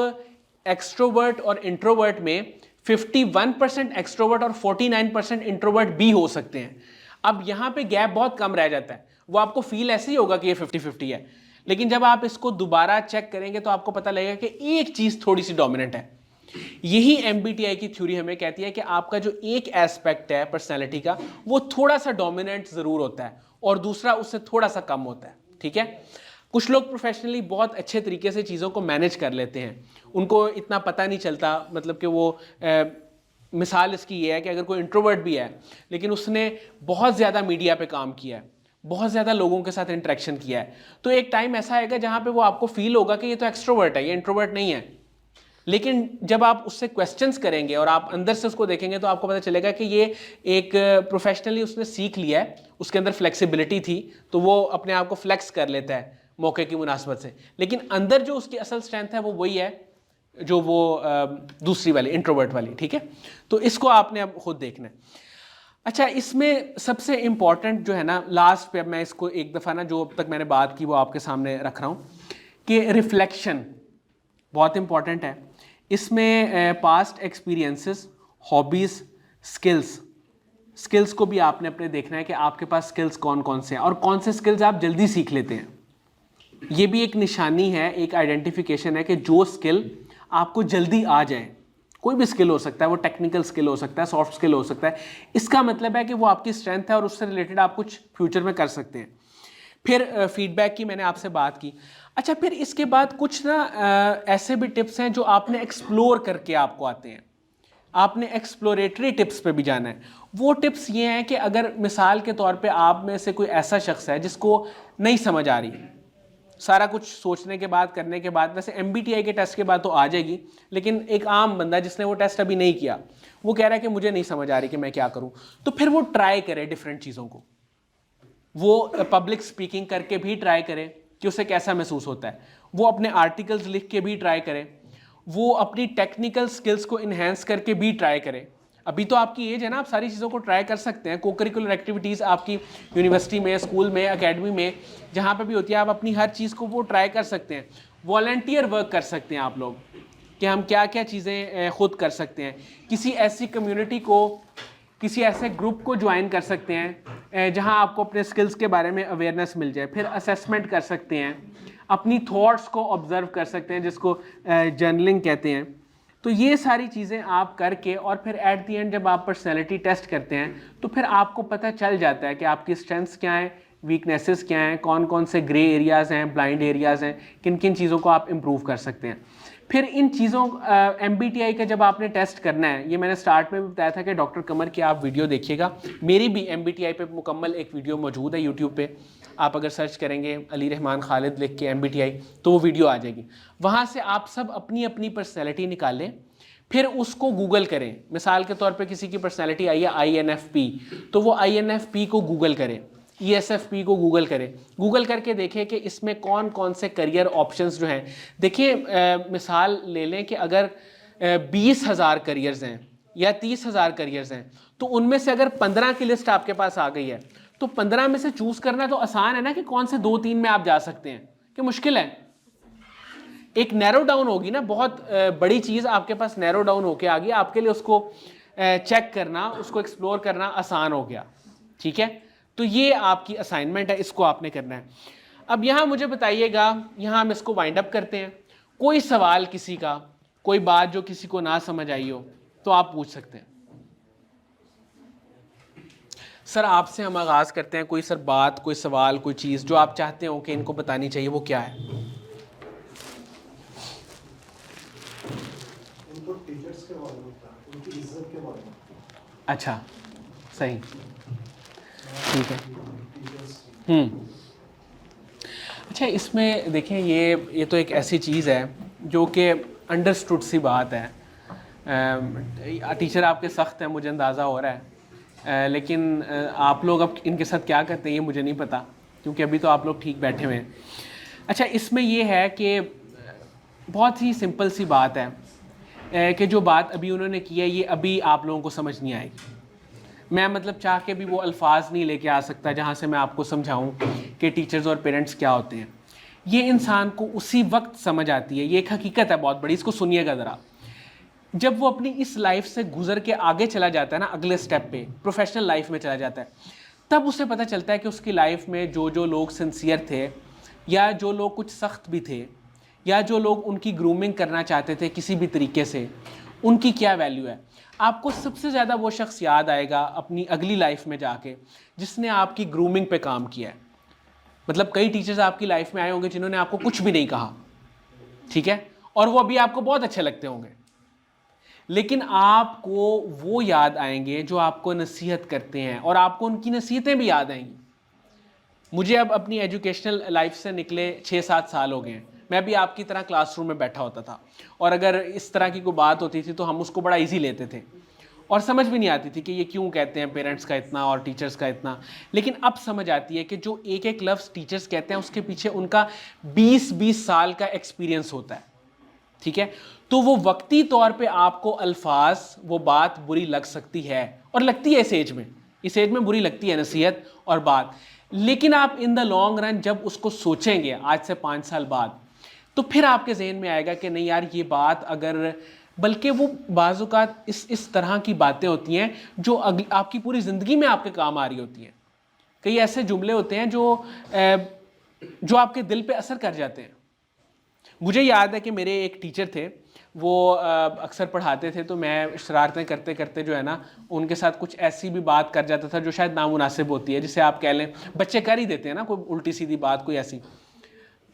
A: एक्सट्रोवर्ट और इंट्रोवर्ट में 51% एक्सट्रोवर्ट और 49% इंट्रोवर्ट भी हो सकते हैं। अब यहाँ पे गैप बहुत कम रह जाता है। वो आपको फील ऐसे ही होगा कि ये 50-50 है, लेकिन जब आप इसको दोबारा चेक करेंगे तो आपको पता लगेगा कि एक चीज़ थोड़ी सी डोमिनेंट है। यही MBTI की थ्योरी हमें कहती है कि आपका जो एक एस्पेक्ट है पर्सनैलिटी का वो थोड़ा सा डोमिनेंट ज़रूर होता है और दूसरा उससे थोड़ा सा कम होता है, ठीक है। कुछ लोग प्रोफेशनली बहुत अच्छे तरीके से चीज़ों को मैनेज कर लेते हैं, उनको इतना पता नहीं चलता। मतलब कि वो मिसाल इसकी ये है कि अगर कोई इंट्रोवर्ट भी है लेकिन उसने बहुत ज़्यादा मीडिया पे काम किया है, बहुत ज़्यादा लोगों के साथ इंटरेक्शन किया है, तो एक टाइम ऐसा आएगा जहाँ पे वो आपको फील होगा कि ये तो एक्सट्रोवर्ट है, ये इंट्रोवर्ट नहीं है। लेकिन जब आप उससे क्वेश्चंस करेंगे और आप अंदर से उसको देखेंगे तो आपको पता चलेगा कि ये एक प्रोफेशनली उसने सीख लिया है, उसके अंदर फ्लेक्सिबिलिटी थी तो वो अपने आप को फ्लेक्स कर लेता है मौके की मुनासबत से। लेकिन अंदर जो उसकी असल स्ट्रेंथ है वो वही है जो वो दूसरी वाली इंट्रोवर्ट वाली, ठीक है। तो इसको आपने अब खुद देखना है। अच्छा, इसमें सबसे इंपॉर्टेंट जो है ना, लास्ट पे मैं इसको एक दफ़ा ना जो अब तक मैंने बात की वो आपके सामने रख रहा हूँ कि रिफ्लेक्शन बहुत इंपॉर्टेंट है। इसमें पास्ट एक्सपीरियंसेस, हॉबीज़, स्किल्स को भी आपने अपने देखना है कि आपके पास स्किल्स कौन कौन से हैं और कौन से स्किल्स आप जल्दी सीख लेते हैं। ये भी एक निशानी है, एक आइडेंटिफिकेशन है कि जो स्किल आपको जल्दी आ जाए, कोई भी स्किल हो सकता है, वो टेक्निकल स्किल हो सकता है, सॉफ्ट स्किल हो सकता है, इसका मतलब है कि वो आपकी स्ट्रेंथ है और उससे रिलेटेड आप कुछ फ्यूचर में कर सकते हैं। फिर फीडबैक की मैंने आपसे बात की। अच्छा, फिर इसके बाद कुछ ना ऐसे भी टिप्स हैं जो आपने एक्सप्लोर करके आपको आते हैं। आपने एक्सप्लोरेटरी टिप्स पे भी जाना है। वो टिप्स ये हैं कि अगर मिसाल के तौर पे आप में से कोई ऐसा शख्स है जिसको नहीं समझ आ रही, सारा कुछ सोचने के बाद, करने के बाद, वैसे MBTI के टेस्ट के बाद तो आ जाएगी, लेकिन एक आम बंदा जिसने वो टेस्ट अभी नहीं किया वो कह रहा है कि मुझे नहीं समझ आ रही कि मैं क्या करूं, तो फिर वो ट्राई करे डिफरेंट चीज़ों को। वो पब्लिक स्पीकिंग करके भी ट्राई करे कि उसे कैसा महसूस होता है, वो अपने आर्टिकल्स लिख के भी ट्राई करे, वो अपनी टेक्निकल स्किल्स को इन्हेंस करके भी ट्राई करे। अभी तो आपकी एज है ना, आप सारी चीज़ों को ट्राई कर सकते हैं। को करिकुलर एक्टिविटीज़ आपकी यूनिवर्सिटी में, स्कूल में, एकेडमी में, जहाँ पे भी होती है, आप अपनी हर चीज़ को वो ट्राई कर सकते हैं। वॉलंटियर वर्क कर सकते हैं आप लोग कि हम क्या क्या चीज़ें खुद कर सकते हैं। किसी ऐसी कम्युनिटी को, किसी ऐसे ग्रुप को ज्वाइन कर सकते हैं जहाँ आपको अपने स्किल्स के बारे में अवेयरनेस मिल जाए। फिर असेसमेंट कर सकते हैं, अपनी थॉट्स को ऑब्जर्व कर सकते हैं जिसको जर्नलिंग कहते हैं। तो ये सारी चीज़ें आप करके और फिर एट दी एंड जब आप पर्सनैलिटी टेस्ट करते हैं तो फिर आपको पता चल जाता है कि आपकी स्ट्रेंथ्स क्या हैं, वीकनेसेस क्या हैं, कौन कौन से ग्रे एरियाज़ हैं, ब्लाइंड एरियाज़ हैं, किन किन चीज़ों को आप इम्प्रूव कर सकते हैं। फिर इन चीज़ों MBTI का जब आपने टेस्ट करना है, ये मैंने स्टार्ट में भी बताया था कि डॉक्टर कमर की आप वीडियो देखिएगा। मेरी भी MBTI पे मुकम्मल एक वीडियो मौजूद है यूट्यूब पे, आप अगर सर्च करेंगे अली रहमान खालिद लिख के MBTI तो वो वीडियो आ जाएगी। वहाँ से आप सब अपनी अपनी पर्सनैलिटी निकालें, फिर उसको गूगल करें। मिसाल के तौर पे किसी की पर्सनैलिटी आई है INFP, तो वो INFP को गूगल करें, ESFP को गूगल करें, गूगल करके देखें कि इसमें कौन कौन से करियर ऑप्शंस जो हैं। देखिए मिसाल ले लें कि अगर 20,000 करियर्स हैं या 30,000 करियर्स हैं, तो उनमें से अगर 15 की लिस्ट आपके पास आ गई है तो 15 में से चूज़ करना तो आसान है ना कि कौन से 2-3 में आप जा सकते हैं, कि मुश्किल है। एक नैरो डाउन होगी ना, बहुत बड़ी चीज़ आपके पास नैरो डाउन होके आ गई, आपके लिए उसको चेक करना, उसको एक्सप्लोर करना आसान हो गया। ठीक है, तो ये आपकी असाइनमेंट है, इसको आपने करना है। अब यहाँ मुझे बताइएगा, यहाँ हम इसको वाइंड अप करते हैं। कोई सवाल किसी का, कोई बात जो किसी को ना समझ आई हो तो आप पूछ सकते हैं। सर आपसे हम आगाज़ करते हैं, कोई सर बात, कोई सवाल, कोई चीज़ जो आप चाहते हो कि इनको बतानी चाहिए, वो क्या है?
B: उनको टीचर्स के बारे में, उनकी इज्जत के बारे में।
A: अच्छा, सही, ठीक है। अच्छा, इसमें देखें, ये तो एक ऐसी चीज़ है जो कि अंडरस्टूड सी बात है। टीचर आपके सख्त हैं, मुझे अंदाज़ा हो रहा है, लेकिन आप लोग अब इनके साथ क्या करते हैं ये मुझे नहीं पता, क्योंकि अभी तो आप लोग ठीक बैठे हुए हैं। अच्छा, इसमें ये है कि बहुत ही सिंपल सी बात है कि जो बात अभी उन्होंने की है ये अभी आप लोगों को समझ नहीं आएगी। मैं मतलब चाह के भी वो अल्फाज नहीं लेके आ सकता जहाँ से मैं आपको समझाऊँ कि टीचर्स और पेरेंट्स क्या होते हैं। ये इंसान को उसी वक्त समझ आती है, ये एक हकीकत है बहुत बड़ी, इसको सुनिएगा ज़रा। जब वो अपनी इस लाइफ से गुजर के आगे चला जाता है ना, अगले स्टेप पे प्रोफेशनल लाइफ में चला जाता है, तब उसे पता चलता है कि उसकी लाइफ में जो जो लोग सिंसियर थे, या जो लोग कुछ सख्त भी थे, या जो लोग उनकी ग्रूमिंग करना चाहते थे किसी भी तरीके से, उनकी क्या वैल्यू है। आपको सबसे ज़्यादा वो शख्स याद आएगा अपनी अगली लाइफ में जाके जिसने आपकी ग्रूमिंग पे काम किया है। मतलब कई टीचर्स आपकी लाइफ में आए होंगे जिन्होंने आपको कुछ भी नहीं कहा, ठीक है, और वो अभी आपको बहुत अच्छे लगते होंगे, लेकिन आपको वो याद आएंगे जो आपको नसीहत करते हैं, और आपको उनकी नसीहतें भी याद आएंगी। मुझे अब अपनी एजुकेशनल लाइफ से निकले 6-7 साल हो गए हैं। मैं भी आपकी तरह क्लासरूम में बैठा होता था, और अगर इस तरह की कोई बात होती थी तो हम उसको बड़ा इजी लेते थे, और समझ भी नहीं आती थी कि ये क्यों कहते हैं पेरेंट्स का इतना और टीचर्स का इतना। लेकिन अब समझ आती है कि जो एक एक लफ्ज़ टीचर्स कहते हैं उसके पीछे उनका 20-20 साल का एक्सपीरियंस होता है, ठीक है। तो वो वक्ती तौर पे आपको अल्फाज, वो बात बुरी लग सकती है, और लगती है इस एज में बुरी लगती है नसीहत और बात, लेकिन आप इन द लॉन्ग रन जब उसको सोचेंगे आज से 5 साल बाद, तो फिर आपके जहन में आएगा कि नहीं यार ये बात अगर, बल्कि वो बाज़-औक़ात इस तरह की बातें होती हैं जो आपकी पूरी ज़िंदगी में आपके काम आ रही होती हैं। कई ऐसे जुमले होते हैं जो आपके दिल पे असर कर जाते हैं। मुझे याद है कि मेरे एक टीचर थे, वो अक्सर पढ़ाते थे, तो मैं शरारतें करते करते जो है ना उनके साथ कुछ ऐसी भी बात कर जाता था जो शायद नामुनासिब होती है, जिसे आप कह लें बच्चे कर ही देते हैं ना, कोई उल्टी सीधी बात कोई ऐसी।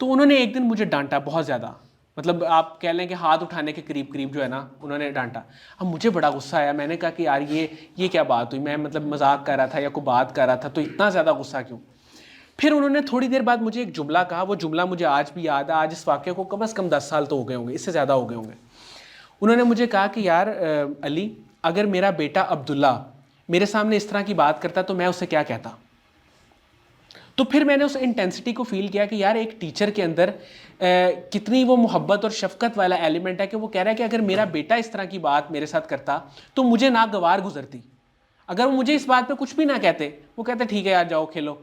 A: तो उन्होंने एक दिन मुझे डांटा बहुत ज़्यादा, मतलब आप कह लें कि हाथ उठाने के करीब करीब जो है ना उन्होंने डांटा। अब मुझे बड़ा गुस्सा आया, मैंने कहा कि यार ये क्या बात हुई, मैं मतलब मजाक कर रहा था या कोई बात कर रहा था, तो इतना ज़्यादा गुस्सा क्यों। फिर उन्होंने थोड़ी देर बाद मुझे एक जुमला कहा, वो जुमला मुझे आज भी याद है। आज इस वाक़े को कम से कम 10 साल तो हो गए होंगे, इससे ज़्यादा हो गए होंगे। उन्होंने मुझे कहा कि यार अली, अगर मेरा बेटा अब्दुल्ला मेरे सामने इस तरह की बात करता तो मैं उसे क्या कहता। तो फिर मैंने उस इंटेंसिटी को फील किया कि यार एक टीचर के अंदर कितनी वो मोहब्बत और शफकत वाला एलिमेंट है कि वो कह रहा है कि अगर मेरा बेटा इस तरह की बात मेरे साथ करता तो मुझे नागवार गुजरती। अगर वो मुझे इस बात पे कुछ भी ना कहते, वो कहते ठीक है यार जाओ खेलो,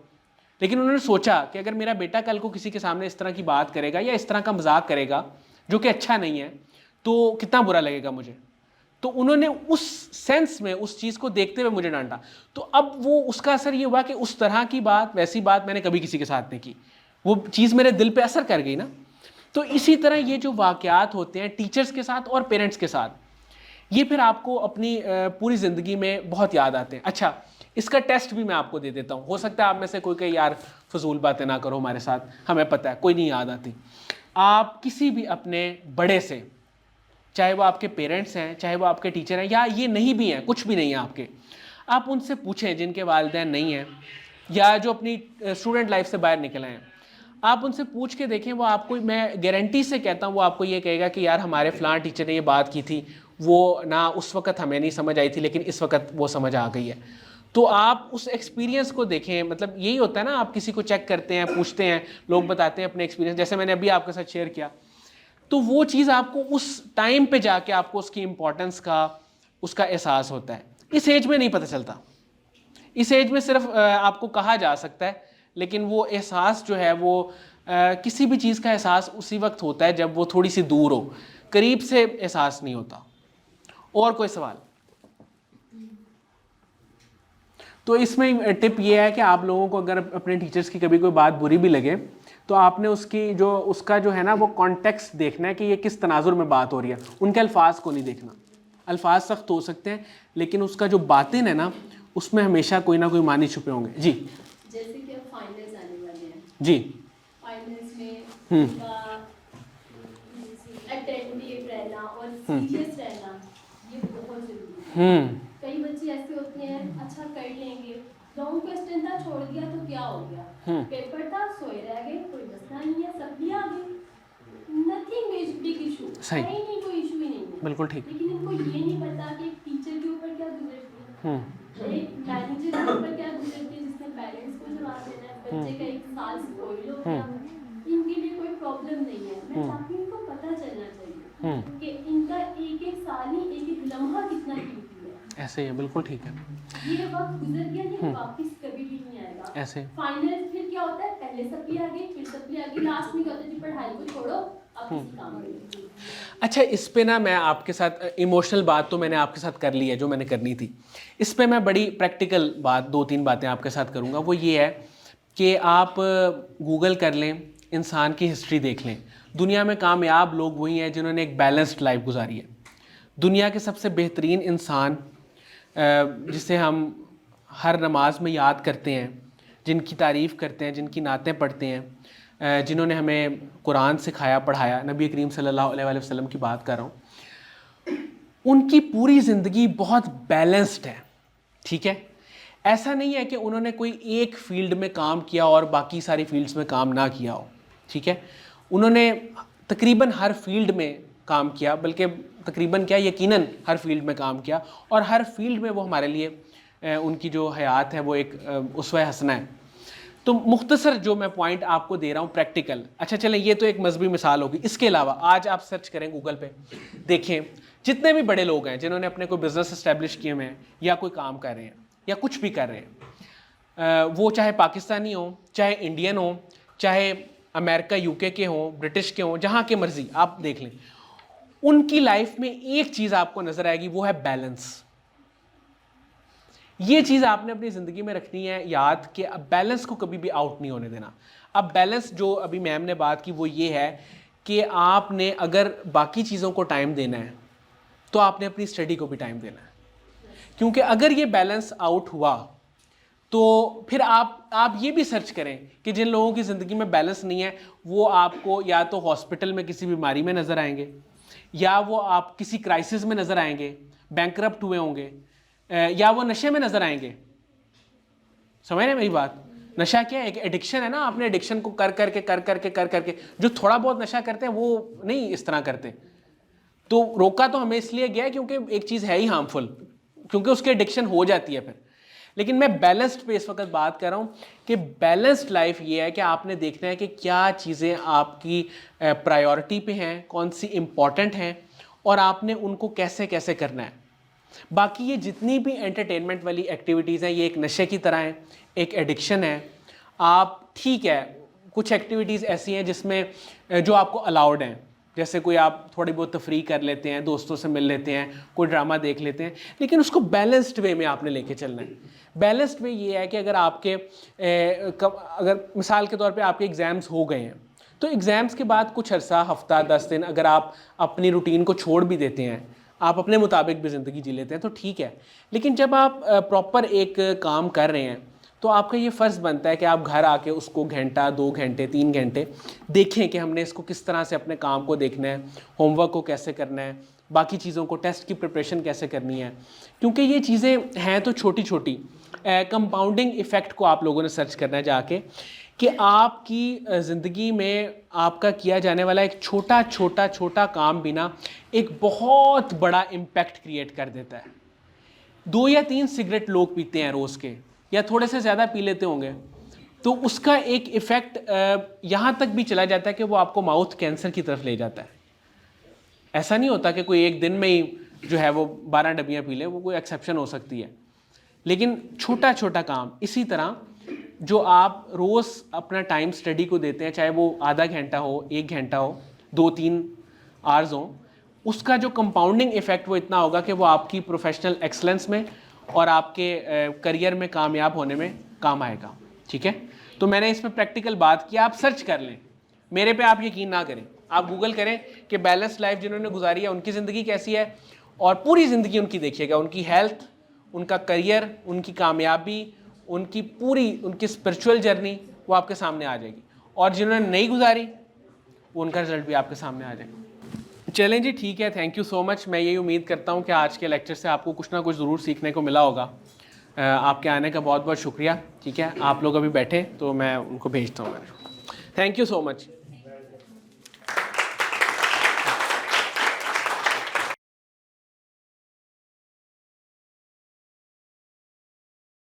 A: लेकिन उन्होंने सोचा कि अगर मेरा बेटा कल को किसी के सामने इस तरह की बात करेगा या इस तरह का मजाक करेगा जो कि अच्छा नहीं है, तो कितना बुरा लगेगा मुझे। तो उन्होंने उस सेंस में उस चीज़ को देखते हुए मुझे डांटा। तो अब वो उसका असर ये हुआ कि उस तरह की बात, वैसी बात मैंने कभी किसी के साथ नहीं की, वो चीज़ मेरे दिल पे असर कर गई ना। तो इसी तरह ये जो वाक़यात होते हैं टीचर्स के साथ और पेरेंट्स के साथ, ये फिर आपको अपनी पूरी ज़िंदगी में बहुत याद आते हैं। अच्छा, इसका टेस्ट भी मैं आपको दे देता हूँ। हो सकता है आप में से कोई कहे यार फजूल बातें ना करो हमारे साथ, हमें पता है कोई नहीं याद आती। आप किसी भी अपने बड़े से, चाहे वो आपके पेरेंट्स हैं, चाहे वो आपके टीचर हैं, या ये नहीं भी हैं, कुछ भी नहीं है आपके, आप उनसे पूछें जिनके वालिदैन नहीं हैं या जो अपनी स्टूडेंट लाइफ से बाहर निकले हैं, आप उनसे पूछ के देखें, वो आपको, मैं गारंटी से कहता हूँ, वो आपको ये कहेगा कि यार हमारे फ़लाँ टीचर ने ये बात की थी, वो ना उस वक़्त हमें नहीं समझ आई थी लेकिन इस वक्त वो समझ आ गई है। तो आप उस एक्सपीरियंस को देखें। मतलब यही होता है ना, आप किसी को चेक करते हैं, पूछते हैं, लोग बताते हैं अपने एक्सपीरियंस, जैसे मैंने अभी आपके साथ शेयर किया, तो वो चीज़ आपको उस टाइम पे जाके आपको उसकी इम्पोर्टेंस का, उसका एहसास होता है। इस एज में नहीं पता चलता, इस एज में सिर्फ आपको कहा जा सकता है, लेकिन वो एहसास जो है वो किसी भी चीज़ का एहसास उसी वक्त होता है जब वो थोड़ी सी दूर हो, करीब से एहसास नहीं होता। और कोई सवाल? तो इसमें टिप ये है कि आप लोगों को अगर अपने टीचर्स की कभी कोई बात बुरी भी लगे तो आपने उसका जो है ना वो कॉन्टेक्स्ट देखना है कि ये किस तनाजुर में बात हो रही है, उनके अल्फाज को नहीं देखना। अल्फाज सख्त हो सकते हैं लेकिन उसका जो बातिन है ना उसमें हमेशा कोई ना कोई मानी छुपे होंगे। जी
C: जैसे कि अब फाइनल्स आने वाले हैं,
A: जी
C: फाइनल्स में अटेंटिव रहना और सीरियस रहना ये बहुत जरूरी है। कई बच्चे ऐसे होते हैं अच्छा कर लेंगे, लॉन्ग क्वेश्चन था छोड़ दिया तो क्या हो गया, पेपर था सोए रह गए, कोई मसला नहीं है, सब भी आ गए, नथिंग बिग इशू,
A: सही।
C: नहीं कोई इशू ही नहीं है।
A: बिल्कुल ठीक।
C: लेकिन इनको ये नहीं पता कि एक टीचर के ऊपर क्या गुजरती है, एक मैनेजर के ऊपर क्या गुजरती है जिसने पेरेंट्स को जवाब देना है, बच्चे का एक साल स्पॉइल हो गया, इनके लिए कोई प्रॉब्लम नहीं है। मैं चाहती हूँ इनको पता चलना चाहिए कि इनका एक एक साल ही एक एक लम्हा कितना कीमती है।
A: ऐसे ही है, बिल्कुल ठीक है।
C: ये वक्त गुजर गया, ये वापस कभी भी नहीं आएगा।
A: ऐसे
C: फाइनल फिर क्या होता है, पहले सप्ली आ गई, फिर सप्ली आ गई, लास्ट में क्या होता है जी पढ़ाई को छोड़ो अब किसी काम करेंगे।
A: अच्छा, इस पे ना मैं आपके साथ इमोशनल बात तो मैंने आपके साथ कर ली है जो मैंने करनी थी। इस पे मैं बड़ी प्रैक्टिकल बात 2-3 बातें आपके साथ करूँगा। वो ये है कि आप गूगल कर लें, इंसान की हिस्ट्री देख लें। दुनिया में कामयाब लोग वही हैं जिन्होंने एक बैलेंस्ड लाइफ गुजारी है। दुनिया के सबसे बेहतरीन इंसान जिसे हम हर नमाज में याद करते हैं, जिनकी तारीफ़ करते हैं, जिनकी नातें पढ़ते हैं, जिन्होंने हमें कुरान सिखाया पढ़ाया, नबी करीम सल्लल्लाहु अलैहि वसल्लम की बात कर रहा हूँ, उनकी पूरी ज़िंदगी बहुत बैलेंस्ड है। ठीक है, ऐसा नहीं है कि उन्होंने कोई एक फील्ड में काम किया और बाकी सारी फील्ड्स में काम ना किया हो। ठीक है, उन्होंने तकरीबन हर फील्ड में काम किया, बल्कि तकरीबन क्या यकीनन हर फील्ड में काम किया, और हर फील्ड में वो हमारे लिए उनकी जो हयात है वो एक उसवा हसना है। तो मुख्तसर जो मैं पॉइंट आपको दे रहा हूँ प्रैक्टिकल। अच्छा चलें, ये तो एक मजहबी मिसाल होगी। इसके अलावा आज आप सर्च करें गूगल पे, देखें जितने भी बड़े लोग हैं जिन्होंने अपने कोई बिज़नेस इस्टेब्लिश किए हुए हैं या कोई काम कर रहे हैं या कुछ भी कर रहे हैं, वो चाहे पाकिस्तानी हो, चाहे इंडियन हो, चाहे अमेरिका यूके के हों, ब्रिटिश के हों, जहाँ के मर्जी आप देख लें, उनकी लाइफ में एक चीज़ आपको नज़र आएगी, वो है बैलेंस। ये चीज़ आपने अपनी ज़िंदगी में रखनी है याद कि अब बैलेंस को कभी भी आउट नहीं होने देना। अब बैलेंस जो अभी मैम ने बात की वो ये है कि आपने अगर बाकी चीज़ों को टाइम देना है तो आपने अपनी स्टडी को भी टाइम देना है, क्योंकि अगर ये बैलेंस आउट हुआ तो फिर आप ये भी सर्च करें कि जिन लोगों की ज़िंदगी में बैलेंस नहीं है वो आपको या तो हॉस्पिटल में किसी बीमारी में नज़र आएंगे, या वो आप किसी क्राइसिस में नज़र आएंगे, बैंकरप्ट हुए होंगे, या वो नशे में नज़र आएंगे। समझ रहे मेरी बात? नशा क्या है? एक एडिक्शन है ना। आपने एडिक्शन को कर करके जो थोड़ा बहुत नशा करते हैं वो नहीं इस तरह करते। तो रोका तो हमें इसलिए गया है क्योंकि एक चीज़ है ही हार्मफुल, क्योंकि उसकी एडिक्शन हो जाती है फिर। लेकिन मैं बैलेंस्ड पे इस वक्त बात कर रहा हूँ कि बैलेंस्ड लाइफ ये है कि आपने देखना है कि क्या चीज़ें आपकी प्रायोरिटी पे हैं, कौन सी इम्पॉर्टेंट हैं, और आपने उनको कैसे कैसे करना है। बाकी ये जितनी भी एंटरटेनमेंट वाली एक्टिविटीज़ हैं ये एक नशे की तरह हैं, एक एडिक्शन है। आप ठीक है, कुछ एक्टिविटीज़ ऐसी हैं जिसमें जो आपको अलाउड हैं, जैसे कोई आप थोड़ी बहुत तफरीह कर लेते हैं, दोस्तों से मिल लेते हैं, कोई ड्रामा देख लेते हैं, लेकिन उसको बैलेंस्ड वे में आपने लेके चलना है। बैलेंस्ड वे ये है कि अगर आपके अगर मिसाल के तौर पे आपके एग्ज़ाम्स हो गए हैं तो एग्ज़ाम्स के बाद कुछ अर्सा, हफ्ता 10 दिन अगर आप अपनी रूटीन को छोड़ भी देते हैं, आप अपने मुताबिक भी ज़िंदगी जी लेते हैं तो ठीक है। लेकिन जब आप प्रॉपर एक काम कर रहे हैं तो आपका ये फ़र्ज़ बनता है कि आप घर आके उसको घंटा, 2 घंटे, 3 घंटे देखें कि हमने इसको किस तरह से अपने काम को देखना है, होमवर्क को कैसे करना है, बाकी चीज़ों को, टेस्ट की प्रिपरेशन कैसे करनी है। क्योंकि ये चीज़ें हैं तो छोटी छोटी, कंपाउंडिंग इफ़ेक्ट को आप लोगों ने सर्च करना है जाके कि आपकी ज़िंदगी में आपका किया जाने वाला एक छोटा काम भी ना एक बहुत बड़ा इम्पैक्ट क्रिएट कर देता है। 2 या 3 सिगरेट लोग पीते हैं रोज़ के, या थोड़े से ज़्यादा पी लेते होंगे, तो उसका एक इफ़ेक्ट यहाँ तक भी चला जाता है कि वो आपको माउथ कैंसर की तरफ ले जाता है। ऐसा नहीं होता कि कोई एक दिन में ही जो है वो 12 डब्बियाँ पी ले, वो कोई एक्सेप्शन हो सकती है। लेकिन छोटा काम। इसी तरह जो आप रोज़ अपना टाइम स्टडी को देते हैं, चाहे वो आधा घंटा हो, 1 घंटा हो, 2-3 आवर्स हो, उसका जो कंपाउंडिंग इफ़ेक्ट वो इतना होगा कि वो आपकी प्रोफेशनल एक्सलेंस में और आपके करियर में कामयाब होने में काम आएगा। ठीक है, तो मैंने इस पर प्रैक्टिकल बात की। आप सर्च कर लें, मेरे पे आप यकीन ना करें, आप गूगल करें कि बैलेंस लाइफ जिन्होंने गुजारी है उनकी ज़िंदगी कैसी है, और पूरी ज़िंदगी उनकी देखिएगा, उनकी हेल्थ, उनका करियर, उनकी कामयाबी, उनकी पूरी उनकी स्पिरिचुअल जर्नी वो आपके सामने आ जाएगी। और जिन्होंने नहीं गुजारी वो उनका रिजल्ट भी आपके सामने आ जाएगा। चलें जी, ठीक है, थैंक यू सो मच। मैं यही उम्मीद करता हूँ कि आज के लेक्चर से आपको कुछ ना कुछ ज़रूर सीखने को मिला होगा। आपके आने का बहुत बहुत शुक्रिया। ठीक है, आप लोग अभी बैठे तो मैं उनको भेजता हूँ। Thank you so much.